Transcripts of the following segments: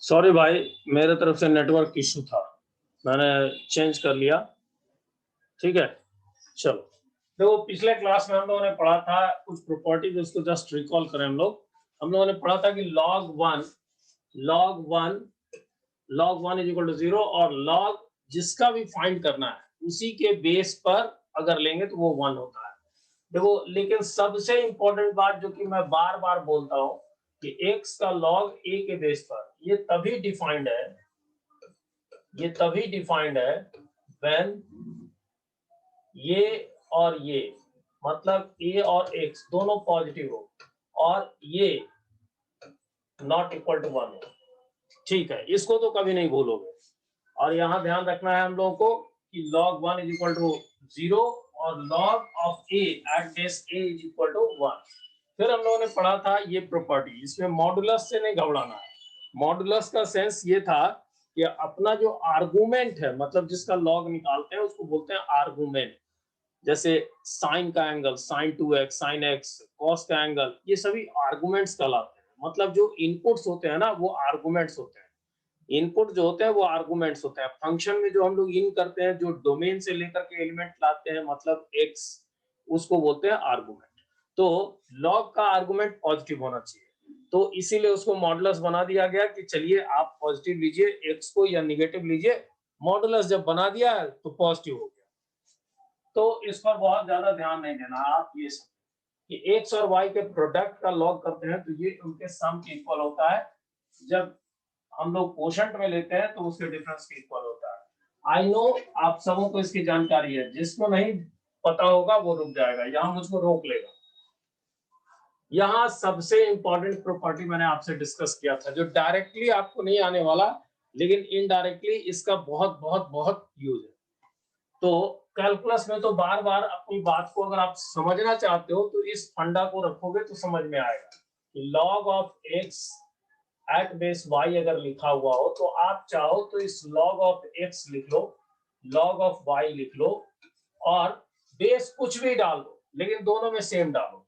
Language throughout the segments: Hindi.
सॉरी भाई, मेरे तरफ से नेटवर्क इशू था, मैंने चेंज कर लिया। ठीक है, चलो देखो पिछले क्लास में हम लोगों ने पढ़ा था कुछ प्रॉपर्टीज, उसको जस्ट रिकॉल करें। हम लोगों ने पढ़ा था कि log 1 इज इक्वल टू 0 और log जिसका भी फाइंड करना है उसी के बेस पर अगर लेंगे तो वो 1 होता है। देखो लेकिन सबसे इंपॉर्टेंट बात जो कि मैं बार बार बोलता हूं कि x का log a के बेस पर ये तभी डिफाइंड है when ये और ये मतलब a और x दोनों पॉजिटिव हो और ये नॉट इक्वल टू 1 हो। ठीक है, इसको तो कभी नहीं भूलोगे। और यहाँ ध्यान रखना है हम लोगों को कि log 1 इज इक्वल टू 0 और log of a at base a is equal to 1। फिर हम लोगों ने पढ़ा था ये प्रॉपर्टी, इसमें मॉडुलस से नहीं घबराना है। मॉडुलस का सेंस ये था कि अपना जो आर्गुमेंट है, मतलब जिसका लॉग निकालते हैं उसको बोलते हैं आर्गुमेंट। जैसे साइन का angle sin 2x, sin x, cos का एंगल, ये सभी आर्गुमेंट्स कहलाते हैं। मतलब जो इनपुट्स होते हैं ना वो आर्गुमेंट्स होते हैं। इनपुट जो होते हैं वो आर्गुमेंट्स होते हैं। फंक्शन में जो हम लोग इन करते हैं, जो डोमेन से लेकर के एलिमेंट लाते हैं, मतलब x, उसको बोलते हैं आर्गुमेंट। तो लॉग का आर्गुमेंट पॉजिटिव होना चाहिए, तो इसीलिए उसको मॉडुलस बना दिया गया कि चलिए आप पॉजिटिव लीजिए x को या निगेटिव लीजिए। मॉडुलस जब बना दिया तो पॉजिटिव हो गया। तो इस पर बहुत ज्यादा ध्यान नहीं देना। आप ये कि x और y के प्रोडक्ट का लॉग करते हैं तो ये उनके सम के इक्वल होता है। जब हम लोग कोशेंट में लेते हैं तो उसके डिफरेंस के इक्वल होता है। आई नो आप सबों को इसकी जानकारी है, जिसको नहीं पता होगा वो रुक जाएगा, यहाँ मुझको रोक लेगा। यहाँ सबसे इंपॉर्टेंट प्रॉपर्टी मैंने आपसे डिस्कस किया था, जो डायरेक्टली आपको नहीं आने वाला, लेकिन इनडायरेक्टली इसका बहुत बहुत बहुत यूज है। तो कैलकुलस में तो बार बार अपनी बात को अगर आप समझना चाहते हो तो इस फंडा को रखोगे तो समझ में आएगा कि log of x at base y अगर लिखा हुआ हो तो आप चाहो तो इस log ऑफ x लिख लो, log ऑफ y लिख लो और बेस कुछ भी डाल दो, लेकिन दोनों में सेम डालो।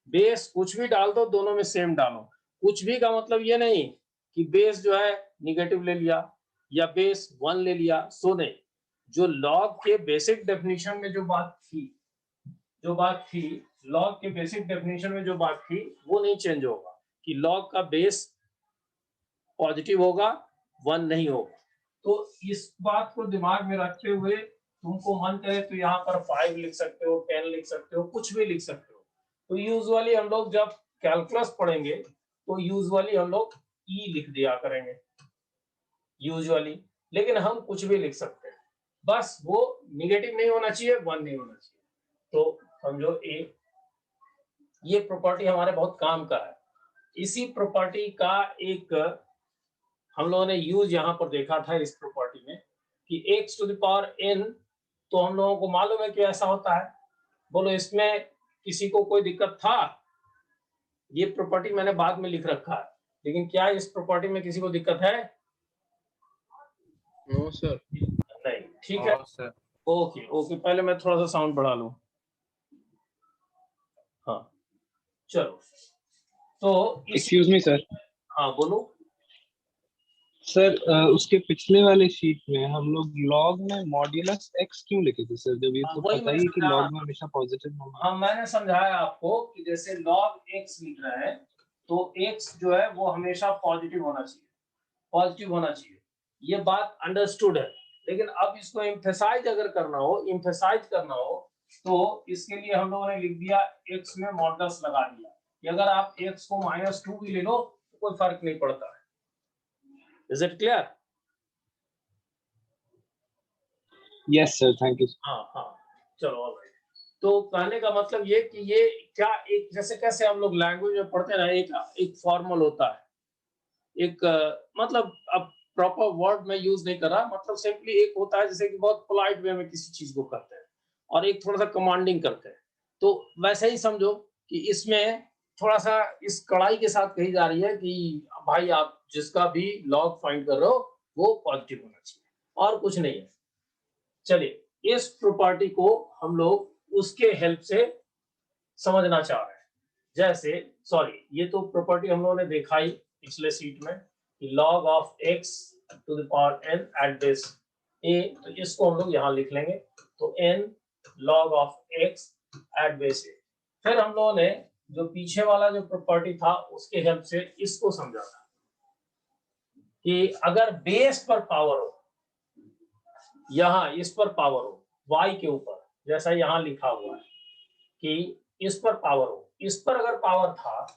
बेस कुछ भी डाल दो, दोनों में सेम डालो। कुछ भी का मतलब ये नहीं कि बेस जो है निगेटिव ले लिया या बेस 1 ले लिया, सो नहीं। जो लॉग के बेसिक डेफिनेशन में जो बात थी लॉग के बेसिक डेफिनेशन में जो बात थी वो नहीं चेंज होगा कि लॉग का बेस पॉजिटिव होगा, 1 नहीं होगा। तो इस बात को दिमाग में रखते हुए तुमको मन करे तो यहाँ पर 5 लिख सकते हो, 10 लिख सकते हो, कुछ भी लिख सकते हो। तो यूजुअली हम लोग जब कैलकुलस पढ़ेंगे तो यूजुअली हम लोग ई लिख दिया करेंगे यूजुअली, लेकिन हम कुछ भी लिख सकते हैं, बस वो निगेटिव नहीं होना चाहिए, 1 नहीं होना चाहिए। तो समझो ए, ये प्रॉपर्टी हमारे बहुत काम का है। इसी प्रॉपर्टी का एक हम लोगों ने यूज यहाँ पर देखा था इस प्रॉपर्टी में कि x to the power n, तो हम लोगों को मालूम है कि ऐसा होता है। बोलो इसमें किसी को कोई दिक्कत था? ये प्रॉपर्टी मैंने बाद में लिख रखा है, लेकिन क्या इस प्रॉपर्टी में किसी को दिक्कत है? No sir. नहीं, ठीक है सर। ओके ओके, पहले मैं थोड़ा सा साउंड बढ़ा लूं। हाँ चलो, तो एक्सक्यूज मी सर। हाँ बोलो सर उसके पिछले वाले शीट में हम लोग लॉग में मॉड्यूलस एक्स क्यों लिखे थे सर, जब ये तो वही पता मैं ही है कि समझा रहा लॉग में हमेशा पॉजिटिव होगा। हाँ मैंने समझाया आपको कि जैसे log x लिख रहे हैं तो x जो है वो हमेशा पॉजिटिव होना चाहिए, ये बात अंडरस्टूड है। लेकिन अब इसको एम्फेसाइज अगर करना हो तो इसके लिए हम लोगों ने लिख दिया x में मॉडुलस लगा दिया कि अगर आप x को -2 भी ले लो तो कोई फर्क नहीं पड़ता है। Is it clear? Yes sir, thank you. हाँ चलो ऑलराइट। तो कहने का मतलब ये कि ये क्या एक जैसे कैसे हम लोग लैंग्वेज में पढ़ते हैं ना, एक फॉर्मल होता है, एक मतलब अब प्रॉपर वर्ड में यूज नहीं कर रहा, मतलब सिंपली एक होता है जैसे कि बहुत पोलाइट वे में किसी चीज को करते हैं और एक थोड़ा सा कमांडिंग करते हैं। तो वैसे ही समझो कि इसमें थोड़ा सा इस कड़ाई के साथ कही जा रही है कि भाई आप जिसका भी लॉग फाइंड कर रहे हो वो पॉजिटिव होना चाहिए और कुछ नहीं है। चलिए इस प्रॉपर्टी को हम लोग उसके हेल्प से समझना चाह रहे हैं। जैसे सॉरी, ये तो प्रॉपर्टी हम लोगों ने देखा ही पिछले सीट में। log of x to the power n at base a, तो इसको हम लोग यहाँ लिख लेंगे, तो n log of x at base a। फिर हम लोगों ने जो पीछे वाला जो प्रॉपर्टी था उसके हेल्प से इसको समझा था कि अगर बेस पर पावर हो, यहाँ इस पर पावर हो y के ऊपर, जैसा यहाँ लिखा हुआ है कि इस पर पावर हो, इस पर अगर पावर था,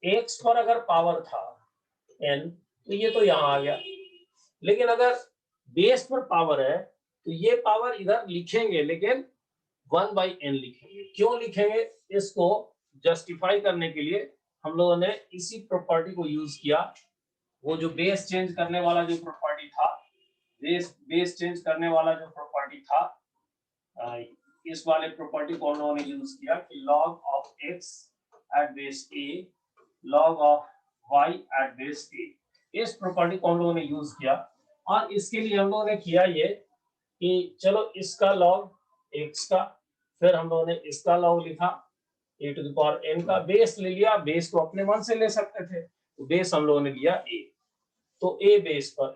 x पर अगर पावर था n, तो ये तो यहाँ आ गया। लेकिन अगर बेस पर पावर है तो ये पावर इधर लिखेंगे, लेकिन 1/n लिखेंगे। क्यों लिखेंगे? इसको जस्टिफाई करने के लिए हम लोगों ने इसी प्रॉपर्टी को यूज किया। वो जो बेस चेंज करने वाला जो प्रॉपर्टी था, बेस चेंज करने वाला जो प्रॉपर्टी था, इस वाले प्रॉपर्टी को हम लोगों ने यूज किया कि log of x at base a log of y at base a, इस प्रॉपर्टी को हम लोगों ने यूज किया। और इसके लिए हम लोगों ने किया ये कि चलो इसका log x का, फिर हम लोगों ने इसका log लिखा a to the power n का, बेस ले लिया, बेस को अपने मन से ले सकते थे, तो बेस हम लोगों ने लिया a, तो a बेस पर,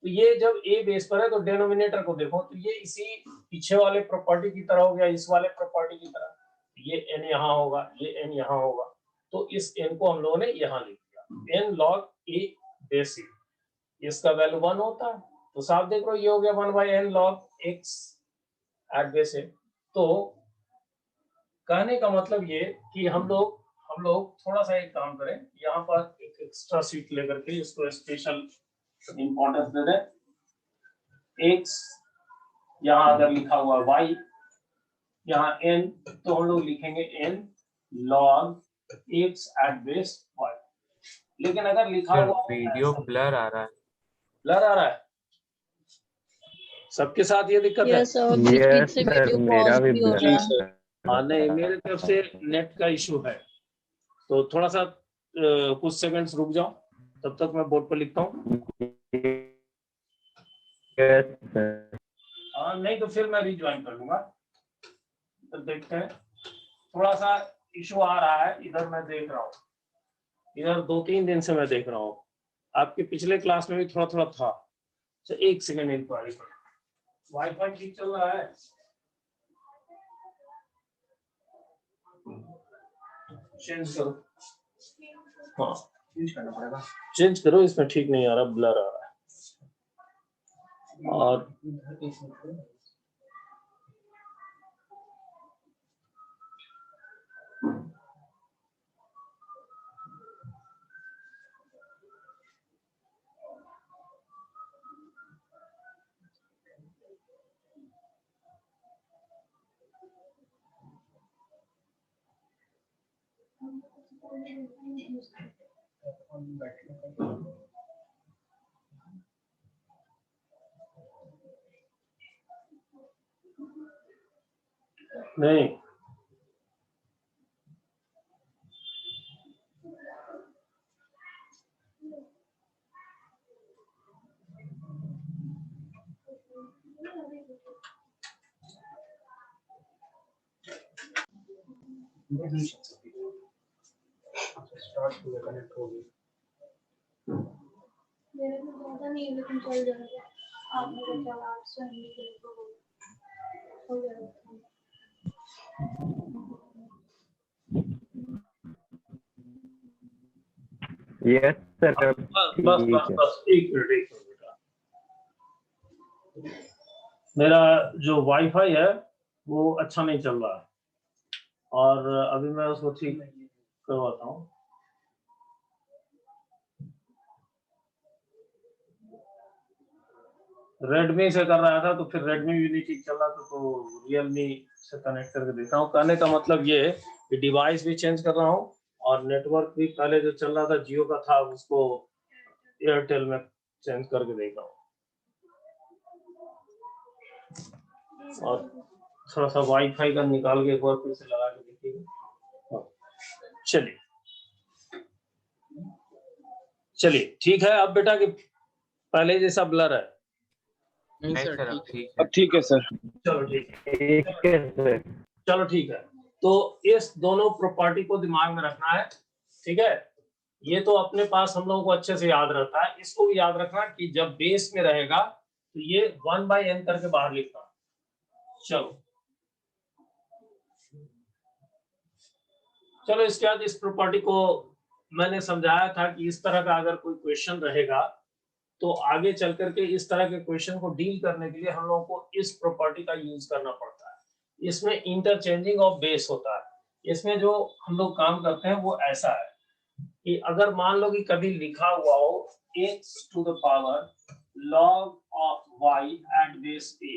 तो ये जब a बेस पर है तो डिनोमिनेटर को देखो, तो ये इसी पीछे वाले प्रॉपर्टी की तरह हो गया, इस वाले प्रॉपर्टी की तरह, ये n यहाँ होगा, ये n यहाँ होगा, तो इस n को हम लोगों ने यहाँ लिख दिया, n log a base a, इसका वैल्यू 1 होता है, तो साफ देख रहे हो ये हो गया 1/n log x at base a। तो कहने का मतलब ये कि हम लोग थोड़ा सा एक काम करें, यहाँ पर एक एक्स्ट्रा सीट लेकर के इसको स्पेशल इंपॉर्टेंस दे दें। x यहाँ अगर लिखा हुआ y, यहाँ n, तो हम लोग लिखेंगे n log x at base y। लेकिन अगर लिखा हुआ वीडियो ब्लर आ रहा है। ब्लर आ रहा है, सबके साथ ये दिक्कत है? यस सर, मेरा भी हो ब्लर रहा जी है। सर। हाँ नहीं, मेरे तरफ से नेट का इशू है, तो थोड़ा सा कुछ सेकंड्स रुक जाओ, तब तक मैं बोर्ड पर लिखता हूँ। नहीं तो फिर मैं रिज्वाइन कर लूंगा। तो देखते हैं, थोड़ा सा इशू आ रहा है इधर, मैं देख रहा हूँ, इधर 2-3 दिन से मैं देख रहा हूँ, आपके पिछले क्लास में भी थोड़ा थोड़ा था। तो एक सेकंड इंक्वायरी कर, वाईफाई ठीक चल रहा है? चेंज करो, हाँ चेंज करना पड़ेगा, चेंज करो, इसमें ठीक नहीं आ रहा, ब्लर आ रहा है। और नहीं, मेरे को ज्यादा नहीं है, लेकिन चल जाएगा। आप मेरे को 800 MB के लिए हो जाएगा। यस सर, बस एक मिनट बेटा, मेरा जो वाईफाई है वो अच्छा नहीं चल रहा है, और अभी मैं उसको ठीक करवाता हूँ। रेडमी से कर रहा था, तो फिर रेडमी भी नहीं ठीक चल रहा था, तो रियलमी से कनेक्ट करके देखता हूँ। कहने का मतलब ये है कि डिवाइस भी चेंज कर रहा हूँ, और नेटवर्क भी पहले जो चल रहा था जियो का था, उसको एयरटेल में चेंज करके देख रहा हूँ। और थोड़ा सा वाईफाई का निकाल के एक बार फिर से लगा के देखिएगा। चलिए ठीक है। अब बेटा कि पहले जैसा ब्लर है? नहीं सर, अब ठीक है। अब ठीक है सर। चलो ठीक है, चलो ठीक है। तो इस दोनों प्रॉपर्टी को दिमाग में रखना है, ठीक है? ये तो अपने पास हम लोगों को अच्छे से याद रहता है, इसको भी याद रखना कि जब बेस में रहेगा तो ये 1/n करके बाहर लिखना। चलो इसके बाद इस प्रॉपर्टी को मैंने समझाया था कि इस तरह का अगर कोई क्वेश्चन रहेगा तो आगे चल करके इस तरह के क्वेश्चन को डील करने के लिए हम लोगों को इस प्रॉपर्टी का यूज करना पड़ता है। इसमें इंटरचेंजिंग ऑफ बेस होता है। इसमें जो हम लोग काम करते हैं वो ऐसा है कि अगर मान लो कि कभी लिखा हुआ हो x to the power log of y at base a,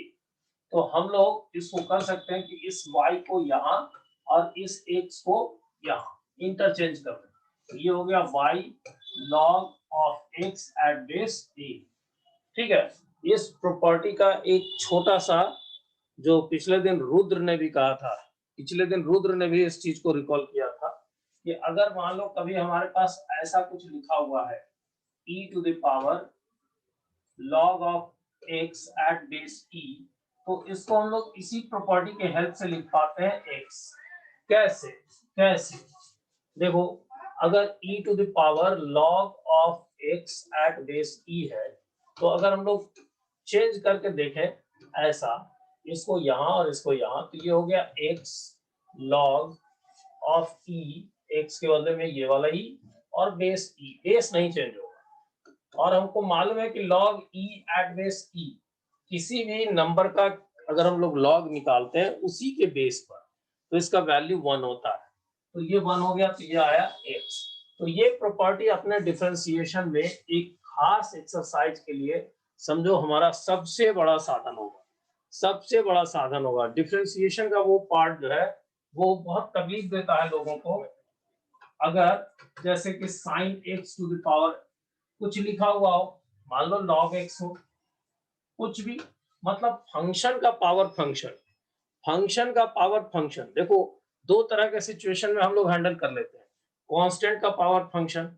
तो हम लोग इसको कर सकते हैं कि इस y को यहाँ और इस x को यहाँ इंटरचेंज कर दें। तो ये हो गया y log of x at base a। ठीक है, इस प्रॉपर्टी का एक छोटा सा जो पिछले दिन रुद्र ने भी कहा था, पिछले दिन रुद्र ने भी इस चीज को रिकॉल किया था कि अगर मान लो कभी हमारे पास ऐसा कुछ लिखा हुआ है e to the power log of x at base e, तो इसको हम लोग इसी प्रॉपर्टी के हेल्प से लिख पाते हैं x। कैसे कैसे देखो, अगर e to the power log of x at base e है, तो अगर हम लोग चेंज करके देखें ऐसा, इसको यहाँ और इसको यहाँ, तो ये हो गया x log of e, x के बदले में ये वाला e और बेस e, बेस नहीं चेंज होगा। और हमको मालूम है कि log e at base e, किसी भी नंबर का अगर हम लोग log निकालते हैं उसी के बेस पर, तो इसका वैल्यू 1 होता है। तो ये 1 हो गया, तो ये आया x। तो ये प्रॉपर्टी अपने डिफरेंशिएशन में एक खास एक्सरसाइज के लिए समझो हमारा सबसे बड़ा साधन होगा, सबसे बड़ा साधन होगा। डिफरेंशिएशन का वो पार्ट जो है वो बहुत तकलीफ देता है लोगों को। अगर जैसे कि sin x to the power कुछ लिखा हुआ हो, मान लो log x हो, कुछ भी, मतलब फंक्शन का पावर फंक्शन, फंक्शन का पावर फंक्शन। देखो दो तरह के सिचुएशन में हम लोग हैंडल कर लेते हैं, कांस्टेंट का पावर फंक्शन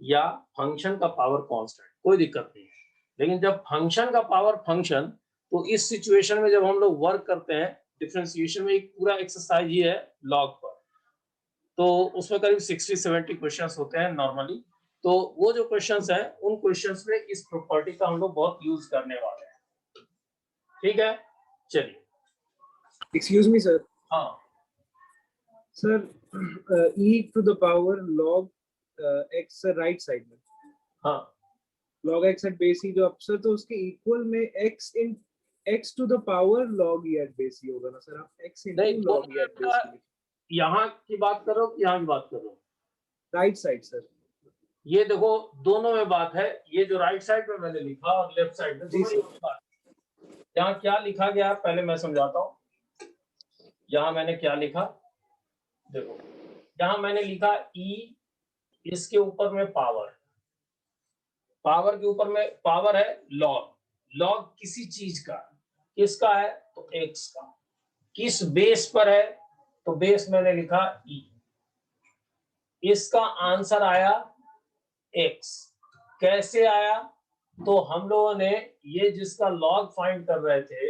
या फंक्शन का पावर कांस्टेंट, कोई दिक्कत नहीं है। लेकिन जब फंक्शन का पावर फंक्शन, तो इस सिचुएशन में जब हम लोग वर्क करते हैं डिफरेंशिएशन में, एक पूरा एक्सरसाइज ही है लॉग पर, तो उसमें करीब 60-70 क्वेश्चंस होते हैं नॉर्मली। तो वो जो क्वेश्चंस हैं उन क्वेश्चंस में इस प्रॉपर्टी का हम लोग बहुत यूज करने वाले हैं। ठीक है, चलिए। Excuse me sir. हाँ sir e to the power log x right side में, हाँ log x at base e जो अब सर, तो उसके इक्वल में x to the power log e at base e होगा ना सर? आप x नहीं, into log e at base e यहाँ की बात करो कि यहाँ की बात करो? Right side sir. ये देखो दोनों में बात है, ये जो राइट साइड में मैंने लिखा और लेफ्ट साइड में, जी सर। यहाँ क्या लिखा गया पहले मैं समझाता हूँ। यहाँ मैंने क्या लिखा, देखो यहाँ मैंने लिखा e, इसके ऊपर में पावर, पावर के ऊपर में पावर है लॉग, लॉग किसी चीज का, किसका है तो x का, किस बेस पर है तो बेस मैंने लिखा e। इसका आंसर आया x। कैसे आया, तो हम लोगों ने ये जिसका लॉग फाइंड कर रहे थे,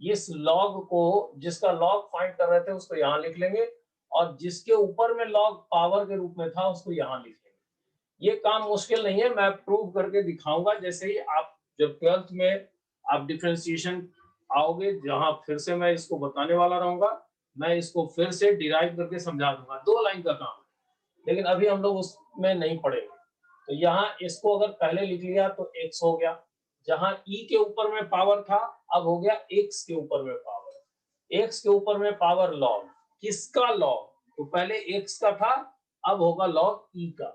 इस लॉग को जिसका लॉग फाइंड कर रहे थे उसको यहाँ लिख लेंगे, और जिसके ऊपर में लॉग पावर के रूप में था उसको यहाँ लिख लेंगे। ये काम मुश्किल नहीं है, मैं प्रूव करके दिखाऊंगा। जैसे ही आप जब 12th में आप डिफरेंशिएशन आओगे, जहां फिर से मैं इसको बताने वाला रहूंगा, मैं इसको फिर से डिराइव करके समझा दूंगा। 2 लाइन का काम है, लेकिन अभी हम लोग उसमें नहीं पढ़ेंगे। तो यहाँ इसको अगर पहले लिख लिया तो x हो गया, जहां e के ऊपर में पावर था अब हो गया x के ऊपर में पावर, x के ऊपर में पावर लॉग, किसका लॉग, तो पहले x का था अब होगा लॉग e का,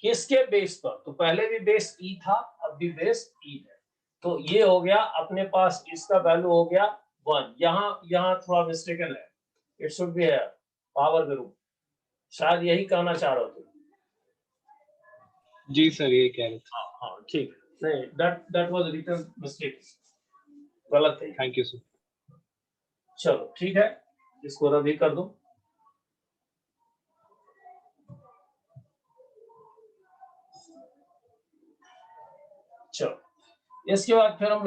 किसके बेस पर, तो पहले भी बेस e था अब भी बेस e है। तो ये हो गया अपने पास, इसका वैल्यू हो गया 1। यहाँ थोड़ा मिस्टेकन है, इट शुड बी है पावर के रूप, शायद यही कहना चाह रहे हो। जी सर, ये कह रहे थे। हाँ ठीक, नहीं दैट वाज रिटन मिस्टेक, गलत है। Thank you sir. चलो ठीक है, इसको रद्द कर दो। चलो इसके बाद फिर हम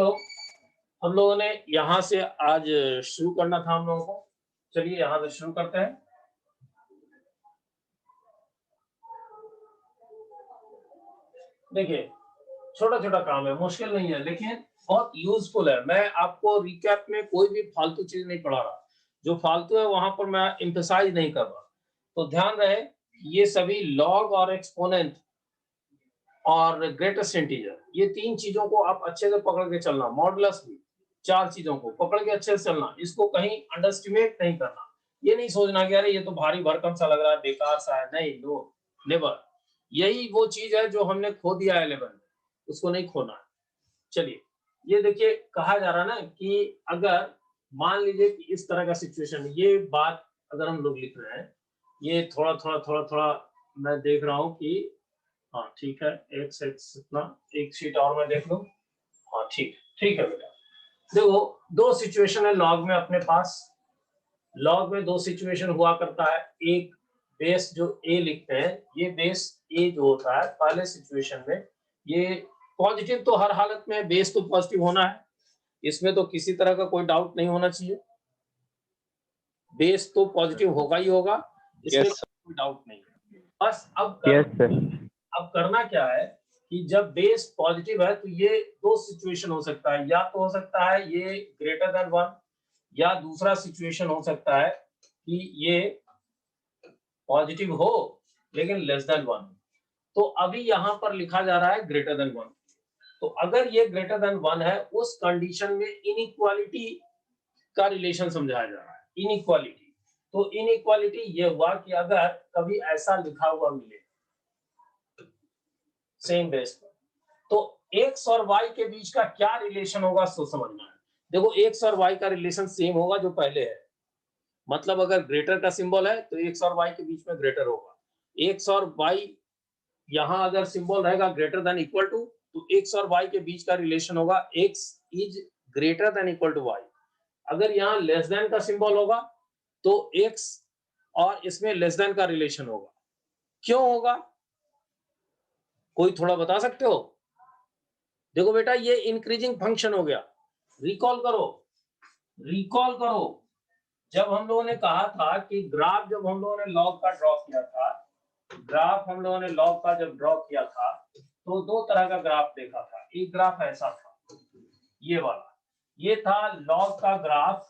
लोगों ने यहाँ से आज शुरू करना था हम लोगों को। चलिए यहाँ से शुरू करते हैं। देखिए छोटा छोटा काम है, मुश्किल नहीं है, लेकिन बहुत यूजफुल है। मैं आपको रिकैप में कोई भी फालतू चीज नहीं पढ़ा रहा, जो फालतू है वहां पर मैं एम्फसाइज नहीं कर रहा। तो ध्यान रहे ये सभी लॉग और एक्सपोनेंट और ग्रेटेस्ट इंटीजर, ये तीन चीजों को आप अच्छे से पकड़ के चलना, मॉडुलस भी, चार चीजों को पकड़ के अच्छे से चलना, इसको कहीं अंडरस्टिमेट नहीं करना। ये नहीं सोचना कि अरे ये तो भारी भरकम सा लग रहा है, बेकार सा है, नहीं, नो नेवर। यही वो चीज है जो हमने खो दिया है 11 में, उसको नहीं खोना है। चलिए ये देखिए, कहा जा रहा है ना कि अगर मान लीजिए कि इस तरह का सिचुएशन, ये बात अगर हम लोग लिख रहे हैं, ये थोड़ा थोड़ा थोड़ा थोड़ा मैं देख रहा हूँ कि हाँ ठीक है, एक्स एक्स इतना, एक शीट और मैं देख लूं। हाँ ठीक ठीक है बेटा। देखो दो सिचुएशन है लॉग में अपने पास, लॉग में दो सिचुएशन हुआ करता है। एक बेस जो ए लिखते हैं, ये बेस ए जो होता है पहले सिचुएशन में, ये पॉजिटिव तो हर हालत में बेस तो पॉजिटिव होना है, इसमें तो किसी तरह का कोई डाउट नहीं होना चाहिए, बेस तो पॉजिटिव होगा ही होगा, इसमें Yes, कोई डाउट नहीं है। बस अब यस सर। अब करना क्या है कि जब बेस पॉजिटिव है तो ये दो सिचुएशन हो सकता है, या तो हो सकता है ये ग्रेटर देन 1, या दूसरा सिचुएशन हो सकता है कि ये पॉजिटिव हो लेकिन लेस देन 1। तो अभी यहां पर लिखा जा रहा है ग्रेटर देन 1। तो अगर ये ग्रेटर देन 1 है, उस कंडीशन में इनइक्वालिटी का रिलेशन समझाया जा रहा है, इनइक्वालिटी। तो इनइक्वालिटी ये हुआ कि अगर कभी ऐसा लिखा हुआ मिले सेम बेस पर, तो x और y के बीच का क्या रिलेशन होगा सो समझना है। देखो x और y का रिलेशन सेम होगा जो पहले है, मतलब अगर ग्रेटर का सिंबल है तो x और y के बीच में ग्रेटर होगा, x और y यहां अगर सिंबल रहेगा ग्रेटर देन इक्वल टू, तो x और y के बीच का रिलेशन होगा x is greater than equal to y। अगर यहाँ लेस देन का सिंबल होगा तो x और इसमें लेस देन का रिलेशन होगा। क्यों होगा, कोई थोड़ा बता सकते हो? देखो बेटा ये इंक्रीजिंग फंक्शन हो गया, रिकॉल करो, रिकॉल करो। जब हम लोगों ने कहा था कि ग्राफ, जब हम लोगों ने लॉग का ड्रॉ किया था, ग्राफ हम लोगों ने लॉग का जब ड्रॉ किया था तो दो तरह का ग्राफ देखा था। एक ग्राफ ऐसा था, ये वाला, ये था लॉग का ग्राफ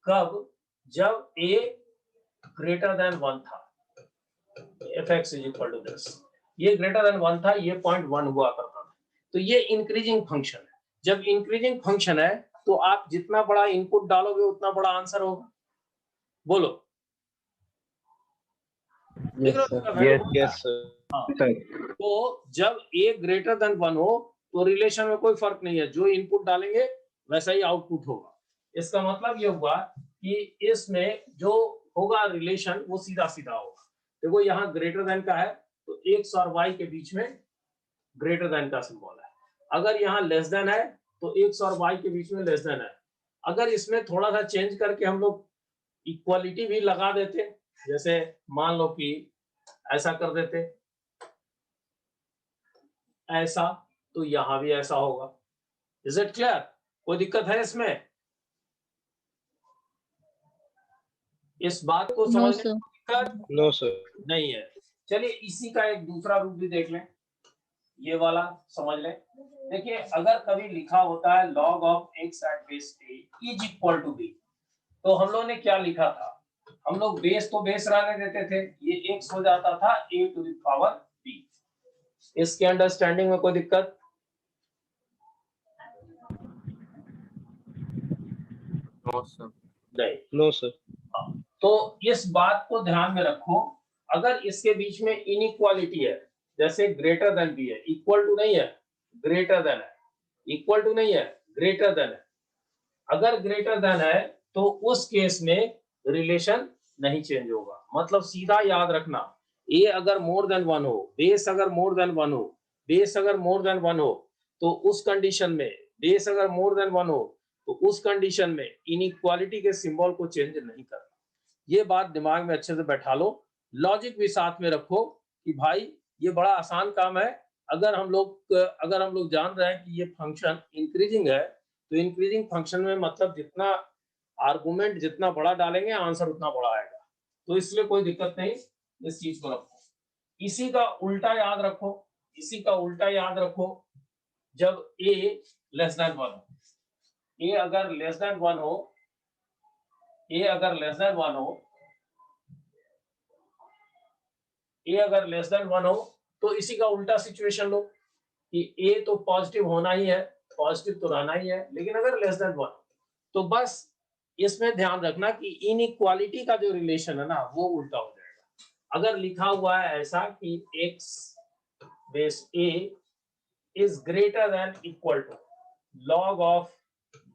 कब, जब a ग्रेटर देन 1 था, fx is equal to this, ये ग्रेटर देन 1 था, ये 0.1 हुआ करता था। तो ये इंक्रीजिंग फंक्शन है। जब इंक्रीजिंग फंक्शन है तो आप जितना बड़ा इनपुट डालोगे उतना बड़ा आंसर होगा। बोलो yes sir. तो जब a ग्रेटर देन 1 हो तो रिलेशन में कोई फर्क नहीं है, जो इनपुट डालेंगे वैसा ही आउटपुट होगा। इसका मतलब ये हुआ कि इसमें जो होगा रिलेशन वो सीधा सीधा होगा। देखो यहाँ ग्रेटर देन का है तो x और y के बीच में ग्रेटर देन का सिंबल है, अगर यहाँ लेस देन है तो x और y के बीच में लेस देन है। अगर इसमें थोड़ा सा चेंज करके हम लोग इक्वालिटी भी लगा देते, जैसे मान लो कि ऐसा कर देते, ऐसा, तो यहां भी ऐसा होगा। Is it clear? कोई दिक्कत है इसमें? इस बात को समझने में दिक्कत No sir. नहीं है। चलिए इसी का एक दूसरा रूप भी देख लें, ये वाला समझ लें। देखिए अगर कभी लिखा होता है log of x at base a is equal to b, तो हम लोग ने क्या लिखा था, हम लोग बेस तो बेस रहने देते थे, ये x हो जाता था a to the power b। इसके अंडरस्टैंडिंग में कोई दिक्कत? No sir. नहीं। No sir. तो इस बात को ध्यान में रखो, अगर इसके बीच में इनइक्वालिटी है, जैसे ग्रेटर देन भी है, इक्वल टू नहीं है, ग्रेटर देन है, इक्वल टू नहीं है, ग्रेटर देन है। अगर ग्रेटर देन है तो उस केस में रिलेशन नहीं चेंज होगा। मतलब सीधा याद रखना, ए अगर मोर देन 1 हो, बेस अगर मोर देन 1 हो, बेस अगर मोर देन 1 हो, तो उस कंडीशन में, बेस अगर मोर देन 1 हो तो उस कंडीशन में इनइक्वालिटी के सिंबल को चेंज नहीं करना। ये बात दिमाग में अच्छे से बैठा लो, लॉजिक भी साथ में रखो कि भाई ये बड़ा आसान काम है। अगर हम लोग जान रहे हैं कि ये फंक्शन इंक्रीजिंग है, तो इंक्रीजिंग फंक्शन में मतलब जितना आर्गुमेंट जितना बड़ा डालेंगे आंसर उतना बड़ा आएगा। तो इसलिए कोई दिक्कत नहीं, इस चीज को रखो। इसी का उल्टा याद रखो, इसी का उल्टा याद रखो जब a लेस देन 1 हो। a अगर लेस देन 1 हो, a अगर लेस देन 1 हो, a अगर लेस देन 1 हो तो इसी का उल्टा सिचुएशन लो कि a तो पॉजिटिव होना ही है, पॉजिटिव तो रहना ही है, लेकिन अगर लेस देन 1 तो बस इसमें ध्यान रखना कि इनइक्वालिटी का जो रिलेशन है ना वो उल्टा हो जाएगा। अगर लिखा हुआ है ऐसा कि x base a is greater than equal to log of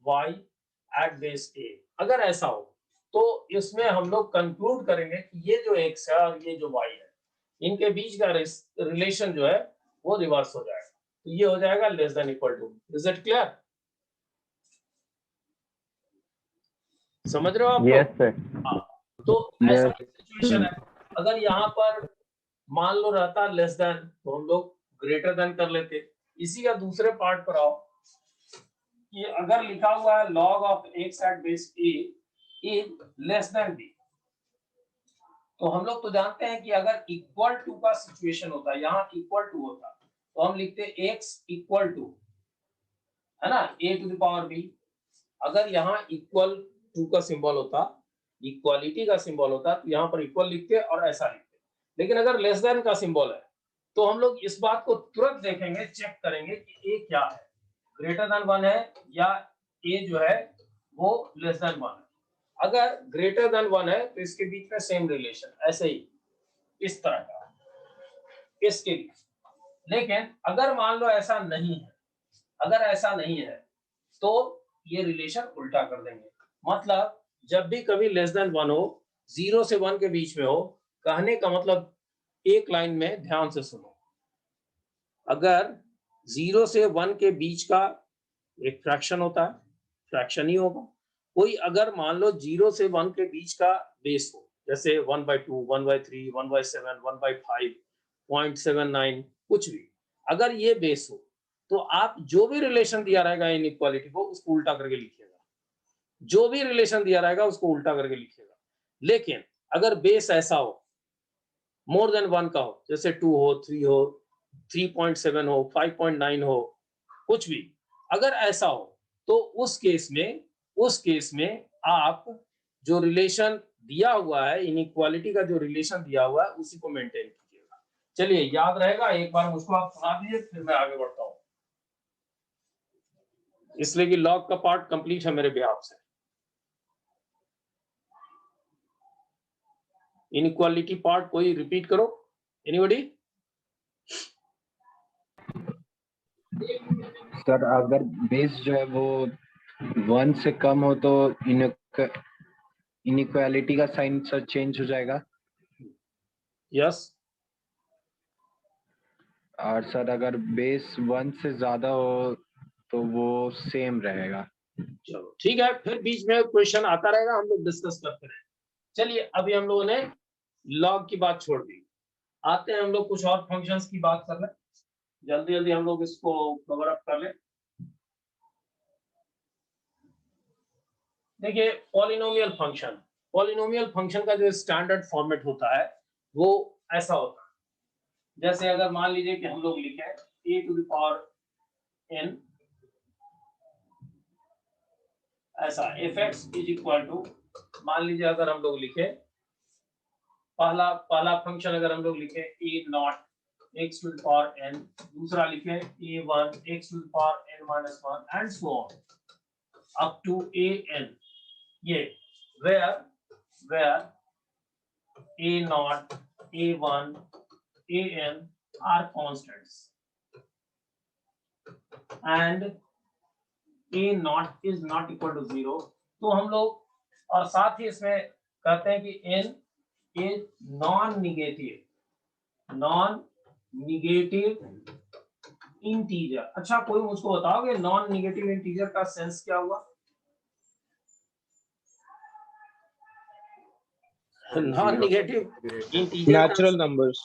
y at base a, अगर ऐसा हो तो इसमें हम लोग कंक्लूड करेंगे कि ये जो x है और ये जो y है इनके बीच का रिलेशन जो है वो रिवर्स हो जाएगा, तो ये हो जाएगा less than equal to. Is it clear? समझ रहे हो आप? Yes sir. तो ऐसा सिचुएशन है, अगर यहाँ पर मान लो रहता लेस देन तो हम लोग ग्रेटर देन कर लेते। इसी का दूसरे पार्ट पर आओ कि अगर लिखा हुआ है log of x at base a is less than b, तो हम लोग तो जानते हैं कि अगर इक्वल टू का सिचुएशन होता है, यहाँ इक्वल टू होता तो हम लिखते x इक्वल टू, है ना, a to the power b। अगर यहाँ इक्वल टू का सिंबल होता, इक्वालिटी का सिंबल होता तो यहाँ पर इक्वल लिखते और ऐसा लिखते, लेकिन अगर लेस देन का सिंबल है तो हम लोग इस बात को तुरंत देखेंगे, चेक करेंगे कि a क्या है, ग्रेटर देन 1 है या a जो है वो लेस देन 1 है। अगर ग्रेटर देन 1 है तो इसके बीच में सेम रिलेशन, ऐसे ही इस तरह का इसके बीच। लेकिन अगर मान लो ऐसा नहीं है, अगर ऐसा नहीं है तो ये रिलेशन उल्टा कर देंगे। मतलब जब भी कभी लेस देन 1 हो, 0 से 1 के बीच में हो, कहने का मतलब एक लाइन में ध्यान से सुनो, अगर 0 से 1 के बीच का एक फ्रैक्शन होता है, फ्रैक्शन ही होगा। कोई अगर मान लो 0 से 1 के बीच का बेस हो, जैसे 1/2, 1/3, 1/7, 1/5, 0.79 कुछ भी, अगर ये बेस हो तो आप जो भी रिलेशन दिया रहेगा इनइक्वालिटी को उसको उल्टा करके लिखिएगा, जो भी रिलेशन दिया रहेगा उसको उल्टा करके लिखिएगा। लेकिन अगर बेस ऐसा हो, मोर देन 1 का हो, जैसे 2 हो, 3 हो, 3.7 हो, 5.9 हो, कुछ भी अगर ऐसा हो तो उस केस में आप जो रिलेशन दिया हुआ है, इनइक्वालिटी का जो रिलेशन दिया हुआ है उसी को मेंटेन कीजिएगा। चलिए याद रहेगा, एक बार मुझको आप सुना दीजिए फिर मैं आगे बढ़ता हूँ, इसलिए कि लॉग का पार्ट कंप्लीट है मेरे बिहाफ से। इनइक्वालिटी पार्ट कोई रिपीट करो, एनीबॉडी? सर अगर बेस जो है वो 1 से कम हो तो इनइक्वालिटी का साइन सर चेंज हो जाएगा। यस। और सर अगर बेस 1 से ज्यादा हो तो वो सेम रहेगा। चलो ठीक है, फिर बीच में क्वेश्चन आता रहेगा, हम लोग डिस्कस करते रहेंगे। चलिए अभी हम लोगों ने लॉग की बात छोड़ दी, आते हैं हम लोग कुछ और फंक्शंस की बात कर लें, जल्दी जल्दी हम लोग इसको कवर अप कर लें। देखिए पॉलिनोमियल फंक्शन का जो स्टैंडर्ड फॉर्मेट होता है वो ऐसा होता है, जैसे अगर मान लीजिए कि हम लोग लिखें a to the power n ऐसा fx इज इक्वल टू, मान लीजिए अगर हम लोग लिखे पहला फंक्शन अगर हम लोग लिखे a not x to the power n, दूसरा लिखे a1 x to the power n minus 1 and so on up to an, ये where a naught, a1, an are constants and a naught is not equal to 0, तो हम लोग, और साथ ही इसमें कहते हैं कि n is non negative integer. अच्छा कोई मुझको बताओगे नॉन निगेटिव इंटीजर का सेंस क्या हुआ? Non-negative integer Natural numbers.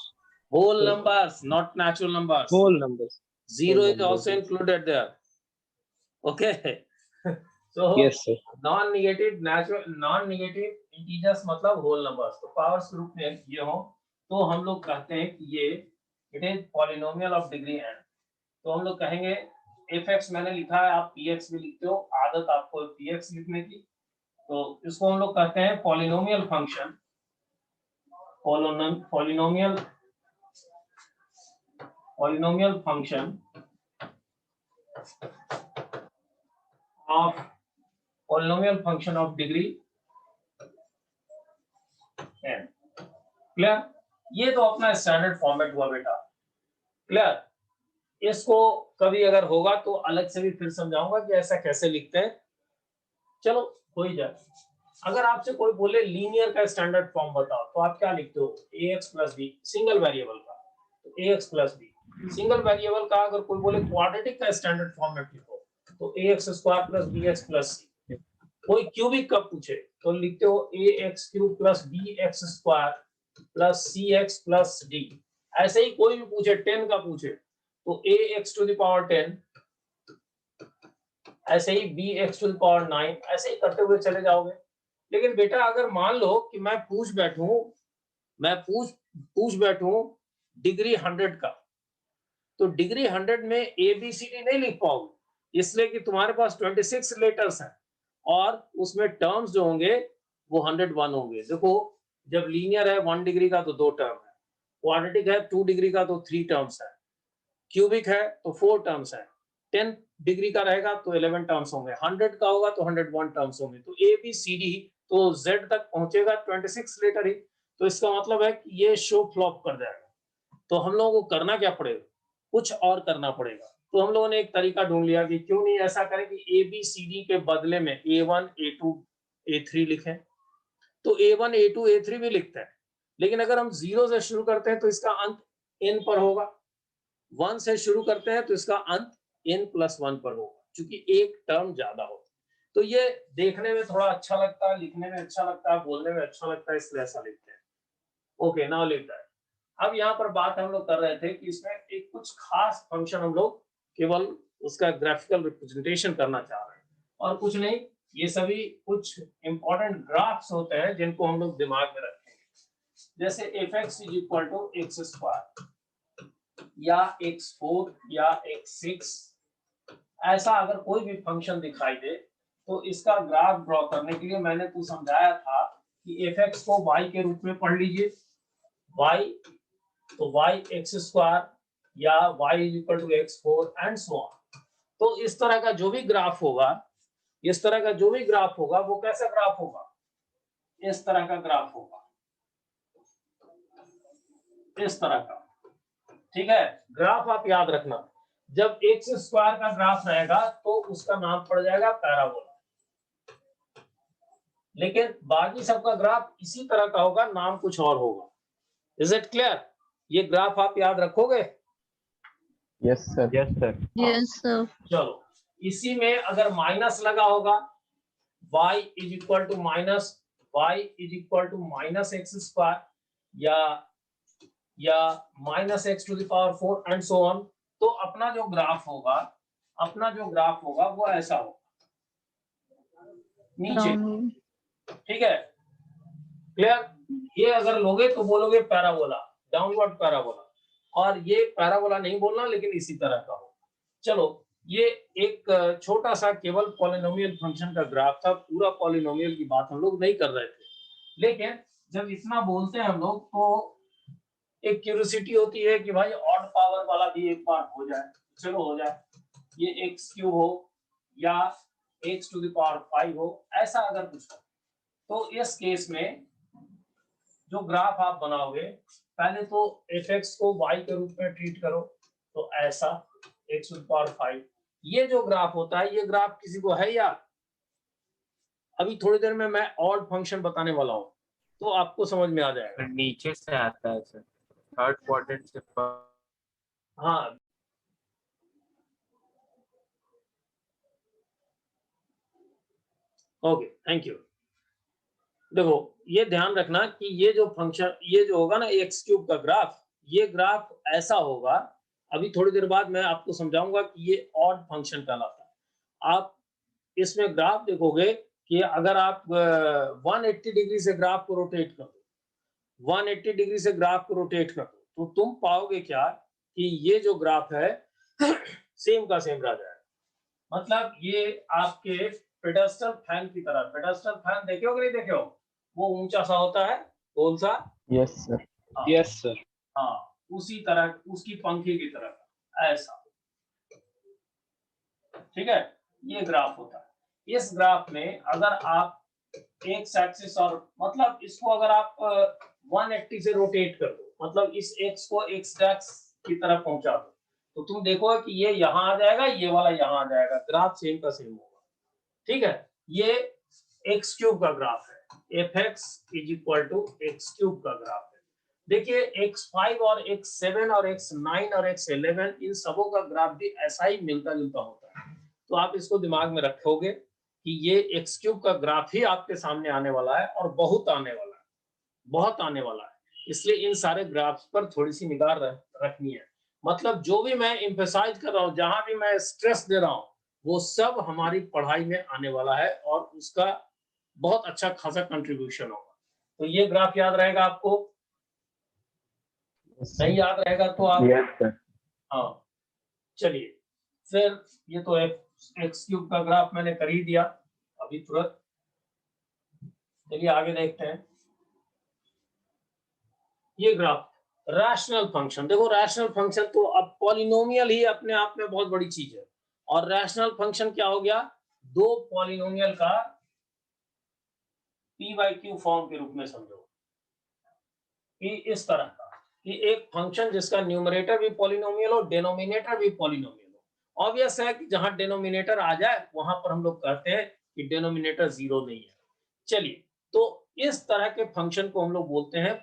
whole numbers, not natural numbers. Whole numbers. Zero whole is also numbers. included there. Okay. So Yes, sir. non-negative integers मतलब whole numbers, तो पावर्स ग्रुप में ये हो तो हम लोग कहते हैं कि ये it is polynomial of degree n। तो हम लोग कहेंगे fx मैंने लिखा है, आप px भी लिखते हो, आदत आपको px लिखने की, तो इसको हम लोग कहते हैं polynomial function, polynomial function of degree n। Clear? ये तो अपना स्टैंडर्ड फॉर्मेट हुआ बेटा। क्लियर? इसको कभी अगर होगा तो अलग से भी फिर समझाऊंगा कि ऐसा कैसे लिखते हैं। चलो हो ही जाए। अगर आपसे कोई बोले लीनियर का स्टैंडर्ड फॉर्म बताओ, तो आप क्या लिखते हो? ax plus B, single variable का, तो ax plus B. Single variable का अगर कोई बोले क्वाड्रेटिक का स्टैंडर्ड फॉर्म में लिखो, तो ax square plus bx plus c। कोई क्यूबिक का पूछे तो लिखते हो ax cube plus bx square plus cx plus d। ऐसे ही कोई भी पूछे 10 का पूछे तो ax टू द पावर 10, ऐसे ही bx टू द पावर 9, ऐसे ही करते हुए चले जाओगे। लेकिन बेटा अगर मान लो कि मैं पूछ बैठूं डिग्री 100 का, तो डिग्री 100 में ए बी सी डी नहीं लिख पाओगे, इसलिए कि तुम्हारे पास 26 लेटर्स हैं और उसमें टर्म्स जो होंगे वो 101 होंगे। देखो जब लीनियर है 1 डिग्री का तो 2 टर्म है, क्वाड्रेटिक है 2 डिग्री का तो 3 टर्म्स है, क्यूबिक है तो 4 टर्म्स है, 10 डिग्री का रहेगा तो 11 टर्म्स होंगे, 100 का होगा तो 101 टर्म्स होंगे। तो ए बी सी डी तो z तक पहुंचेगा 26 लेटर ही, तो इसका मतलब है कि ये शो फ्लॉप कर जाएगा। तो हम लोगों को करना क्या पड़ेगा? कुछ और करना पड़ेगा। तो हम लोगों ने एक तरीका ढूंढ लिया कि क्यों नहीं ऐसा करें कि ए बी सी डी के बदले में A1 A2 A3 लिखें। तो A1 A2 A3 भी लिखते हैं, लेकिन अगर हम 0 से शुरू करते हैं तो इसका अंत n पर होगा, 1 से शुरू करते हैं तो इसका अंत n+1 पर होगा, क्योंकि एक टर्म ज्यादा होगा। तो ये देखने में थोड़ा अच्छा लगता है, लिखने में अच्छा लगता है, बोलने में अच्छा लगता है, इसलिए ऐसा लिखते हैं। ओके, नाउ लिख दैट। अब यहाँ पर बात हम लोग कर रहे थे कि इसमें एक कुछ खास फंक्शन हम लोग केवल उसका ग्राफिकल रिप्रेजेंटेशन करना चाह रहे हैं और कुछ नहीं। ये सभी कुछ इंपॉर्टेंट ग्राफ्स होते हैं जिनको हम लोग दिमाग में रखेंगे, जैसे fx is equal to X square या x4 या x6। ऐसा अगर कोई भी फंक्शन दिखाई दे तो इसका ग्राफ ड्रॉ करने के लिए मैंने तो समझाया था कि fx को y के रूप में पढ़ लीजिए, y तो y x स्क्वायर या y is equal to x4 and so on. तो इस तरह का जो भी ग्राफ होगा, इस तरह का जो भी ग्राफ होगा वो कैसा ग्राफ होगा? इस तरह का ग्राफ होगा, इस तरह का। ठीक है, ग्राफ आप याद रखना, जब एक्स स्क्वायर का ग्राफ रहेगा तो उसका नाम पड़ जाएगा पैराबोला, लेकिन बाकी सबका ग्राफ इसी तरह का होगा, नाम कुछ और होगा। Is it clear? ये ग्राफ आप याद रखोगे? Yes sir. Yes sir. Yes sir. चलो, इसी में अगर माइनस लगा होगा, y is equal to minus x square या minus x to the power 4 and so on, तो अपना जो ग्राफ होगा वो ऐसा होगा नीचे। ठीक है, क्लियर? ये अगर लोगे तो बोलोगे पैराबोला, डाउनवर्ड पैराबोला, और ये पैराबोला नहीं बोलना, लेकिन इसी तरह का हो। चलो, ये एक छोटा सा केवल पॉलिनोमियल फंक्शन का ग्राफ था, पूरा पॉलिनोमियल की बात हम लोग नहीं कर रहे थे, लेकिन जब इतना बोलते हैं हम लोग तो एक क्यूरियोसिटी होती है कि भाई ऑड पावर वाला भी एक बार हो जाए। चलो हो जाए, ये एक्स क्यूब हो या एक्स टू द पावर 5 हो, ऐसा अगर कुछ हो तो इस केस में जो ग्राफ आप बनाओगे, पहले तो fx को y के रूप में ट्रीट करो, तो ऐसा x टू द पावर 5। ये जो ग्राफ होता है, ये ग्राफ किसी को है यार? अभी थोड़ी देर में मैं ऑड फंक्शन बताने वाला हूँ, तो आपको समझ में आ जाएगा। नीचे से आता है सर, थर्ड क्वाड्रेंट से हाँ, ओके, थैंक यू। देखो, ये ध्यान रखना कि ये जो फंक्शन, ये जो होगा ना एक्स क्यूब का ग्राफ, ये ग्राफ ऐसा होगा। अभी थोड़ी देर बाद मैं आपको समझाऊंगा कि ये ऑड फंक्शन कहलाता है। आप इसमें ग्राफ देखोगे कि अगर आप 180 डिग्री से ग्राफ को रोटेट कर दो, 180 डिग्री से ग्राफ को रोटेट कर दो तो तुम पाओगे क्या कि ये जो ग्राफ है सेम का सेम रह जाएगा। मतलब ये आपके पेडस्टल फैन की तरह, पेडस्टल फैन देखे हो कि नहीं देखे हो, वो ऊंचा सा होता है गोल सा। Yes sir. Yes sir. हाँ, उसी तरह, उसकी पंखी की तरह ऐसा। ठीक है, ये ग्राफ होता है। इस ग्राफ में अगर आप एक्स एक्सिस और मतलब इसको अगर आप 180 से रोटेट कर दो, मतलब इस एक्स को एक्स एक्स की तरफ पहुंचा दो, तो तुम देखो कि ये यहाँ आ जाएगा, ये वाला यहाँ आ जाएगा, ग्राफ सेम का सेम होगा। ठीक है, ये एक्स क्यूब का ग्राफ है, F X is equal to X cube का ग्राफ है। देखिए x5 और x7 और x9 और x11 इन सबों का ग्राफ भी ऐसा ही मिलता जुलता होता है। तो आप इसको दिमाग में रखोगे कि ये एक्स क्यूब का ग्राफ ही आपके सामने आने वाला है और बहुत आने वाला है, बहुत आने वाला है। इसलिए इन सारे ग्राफ्स पर थोड़ी सी निगाह रखनी है। मतलब जो भी मैं एम्फेसाइज कर रहा हूँ, जहां भी मैं स्ट्रेस दे रहा हूँ, वो सब हमारी पढ़ाई में आने वाला है और उसका बहुत अच्छा खासा कंट्रीब्यूशन होगा। तो ये ग्राफ याद रहेगा आपको, नहीं याद रहेगा तो आप हाँ चलिए, फिर ये तो एक्स क्यूब का ग्राफ मैंने कर ही दिया अभी तुरंत। चलिए आगे देखते हैं। ये ग्राफ रैशनल फंक्शन, देखो रैशनल फंक्शन तो अब पॉलिनोमियल ही अपने आप में बहुत बड़ी चीज है। और रैशनल फंक्शन क्या हो गया, दो पॉलिनोमियल का p बाई क्यू फॉर्म के रूप में समझो कि इस तरह का कि एक फंक्शन जिसका न्यूमरेटर भी पॉलिनोमियल हो, डेनोमिनेटर भी पॉलिनोमियल हो। ऑब्वियस है कि जहां डेनोमिनेटर आ जाए वहां पर हम लोग कहते हैं कि डेनोमिनेटर जीरो नहीं है। चलिए, तो इस तरह के फंक्शन को हम लोग बोलते हैं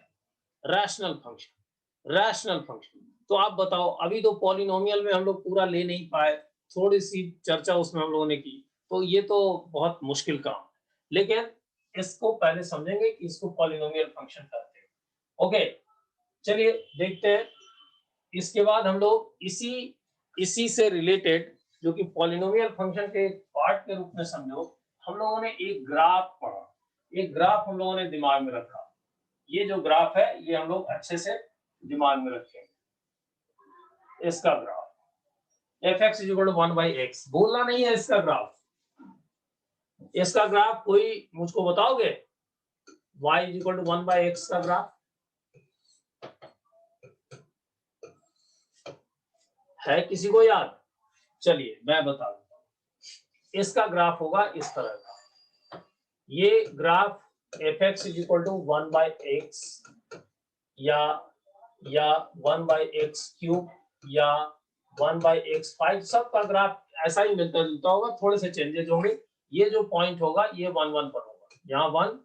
रैशनल फंक्शन। रैशनल फंक्शन तो आप बताओ, अभी तो पॉलिनोमियल में हम लोग पूरा ले नहीं पाए, थोड़ी सी चर्चा उसमें हम लोगों ने की, तो ये तो बहुत मुश्किल काम है, लेकिन इसको पहले समझेंगे कि इसको पॉलिनोमियल फंक्शन कहते हैं। ओके, चलिए देखते हैं। इसके बाद हम लोग इसी से रिलेटेड, जो कि पॉलिनोमियल फंक्शन के पार्ट के रूप में समझो, हम लोगों ने एक ग्राफ पढ़ा। एक ग्राफ हम लोगों ने दिमाग में रखा। ये जो ग्राफ है ये हम लोग अच्छे से दिमाग में रखेंगे। इसका graph F X is equal to 1/x, बोलना नहीं है इसका ग्राफ। इसका ग्राफ कोई मुझको बताओगे, y is equal to 1/x का ग्राफ है किसी को याद? चलिए मैं बता देता हूं। इसका ग्राफ होगा इस तरह का। ये graph F X is equal to 1/x या 1/x क्यूब या 1/x5, सबका ग्राफ ऐसा ही मिलता जुलता होगा, थोड़े से चेंजेस होंगे। ये जो पॉइंट होगा ये 1 1 पर होगा, यहाँ 1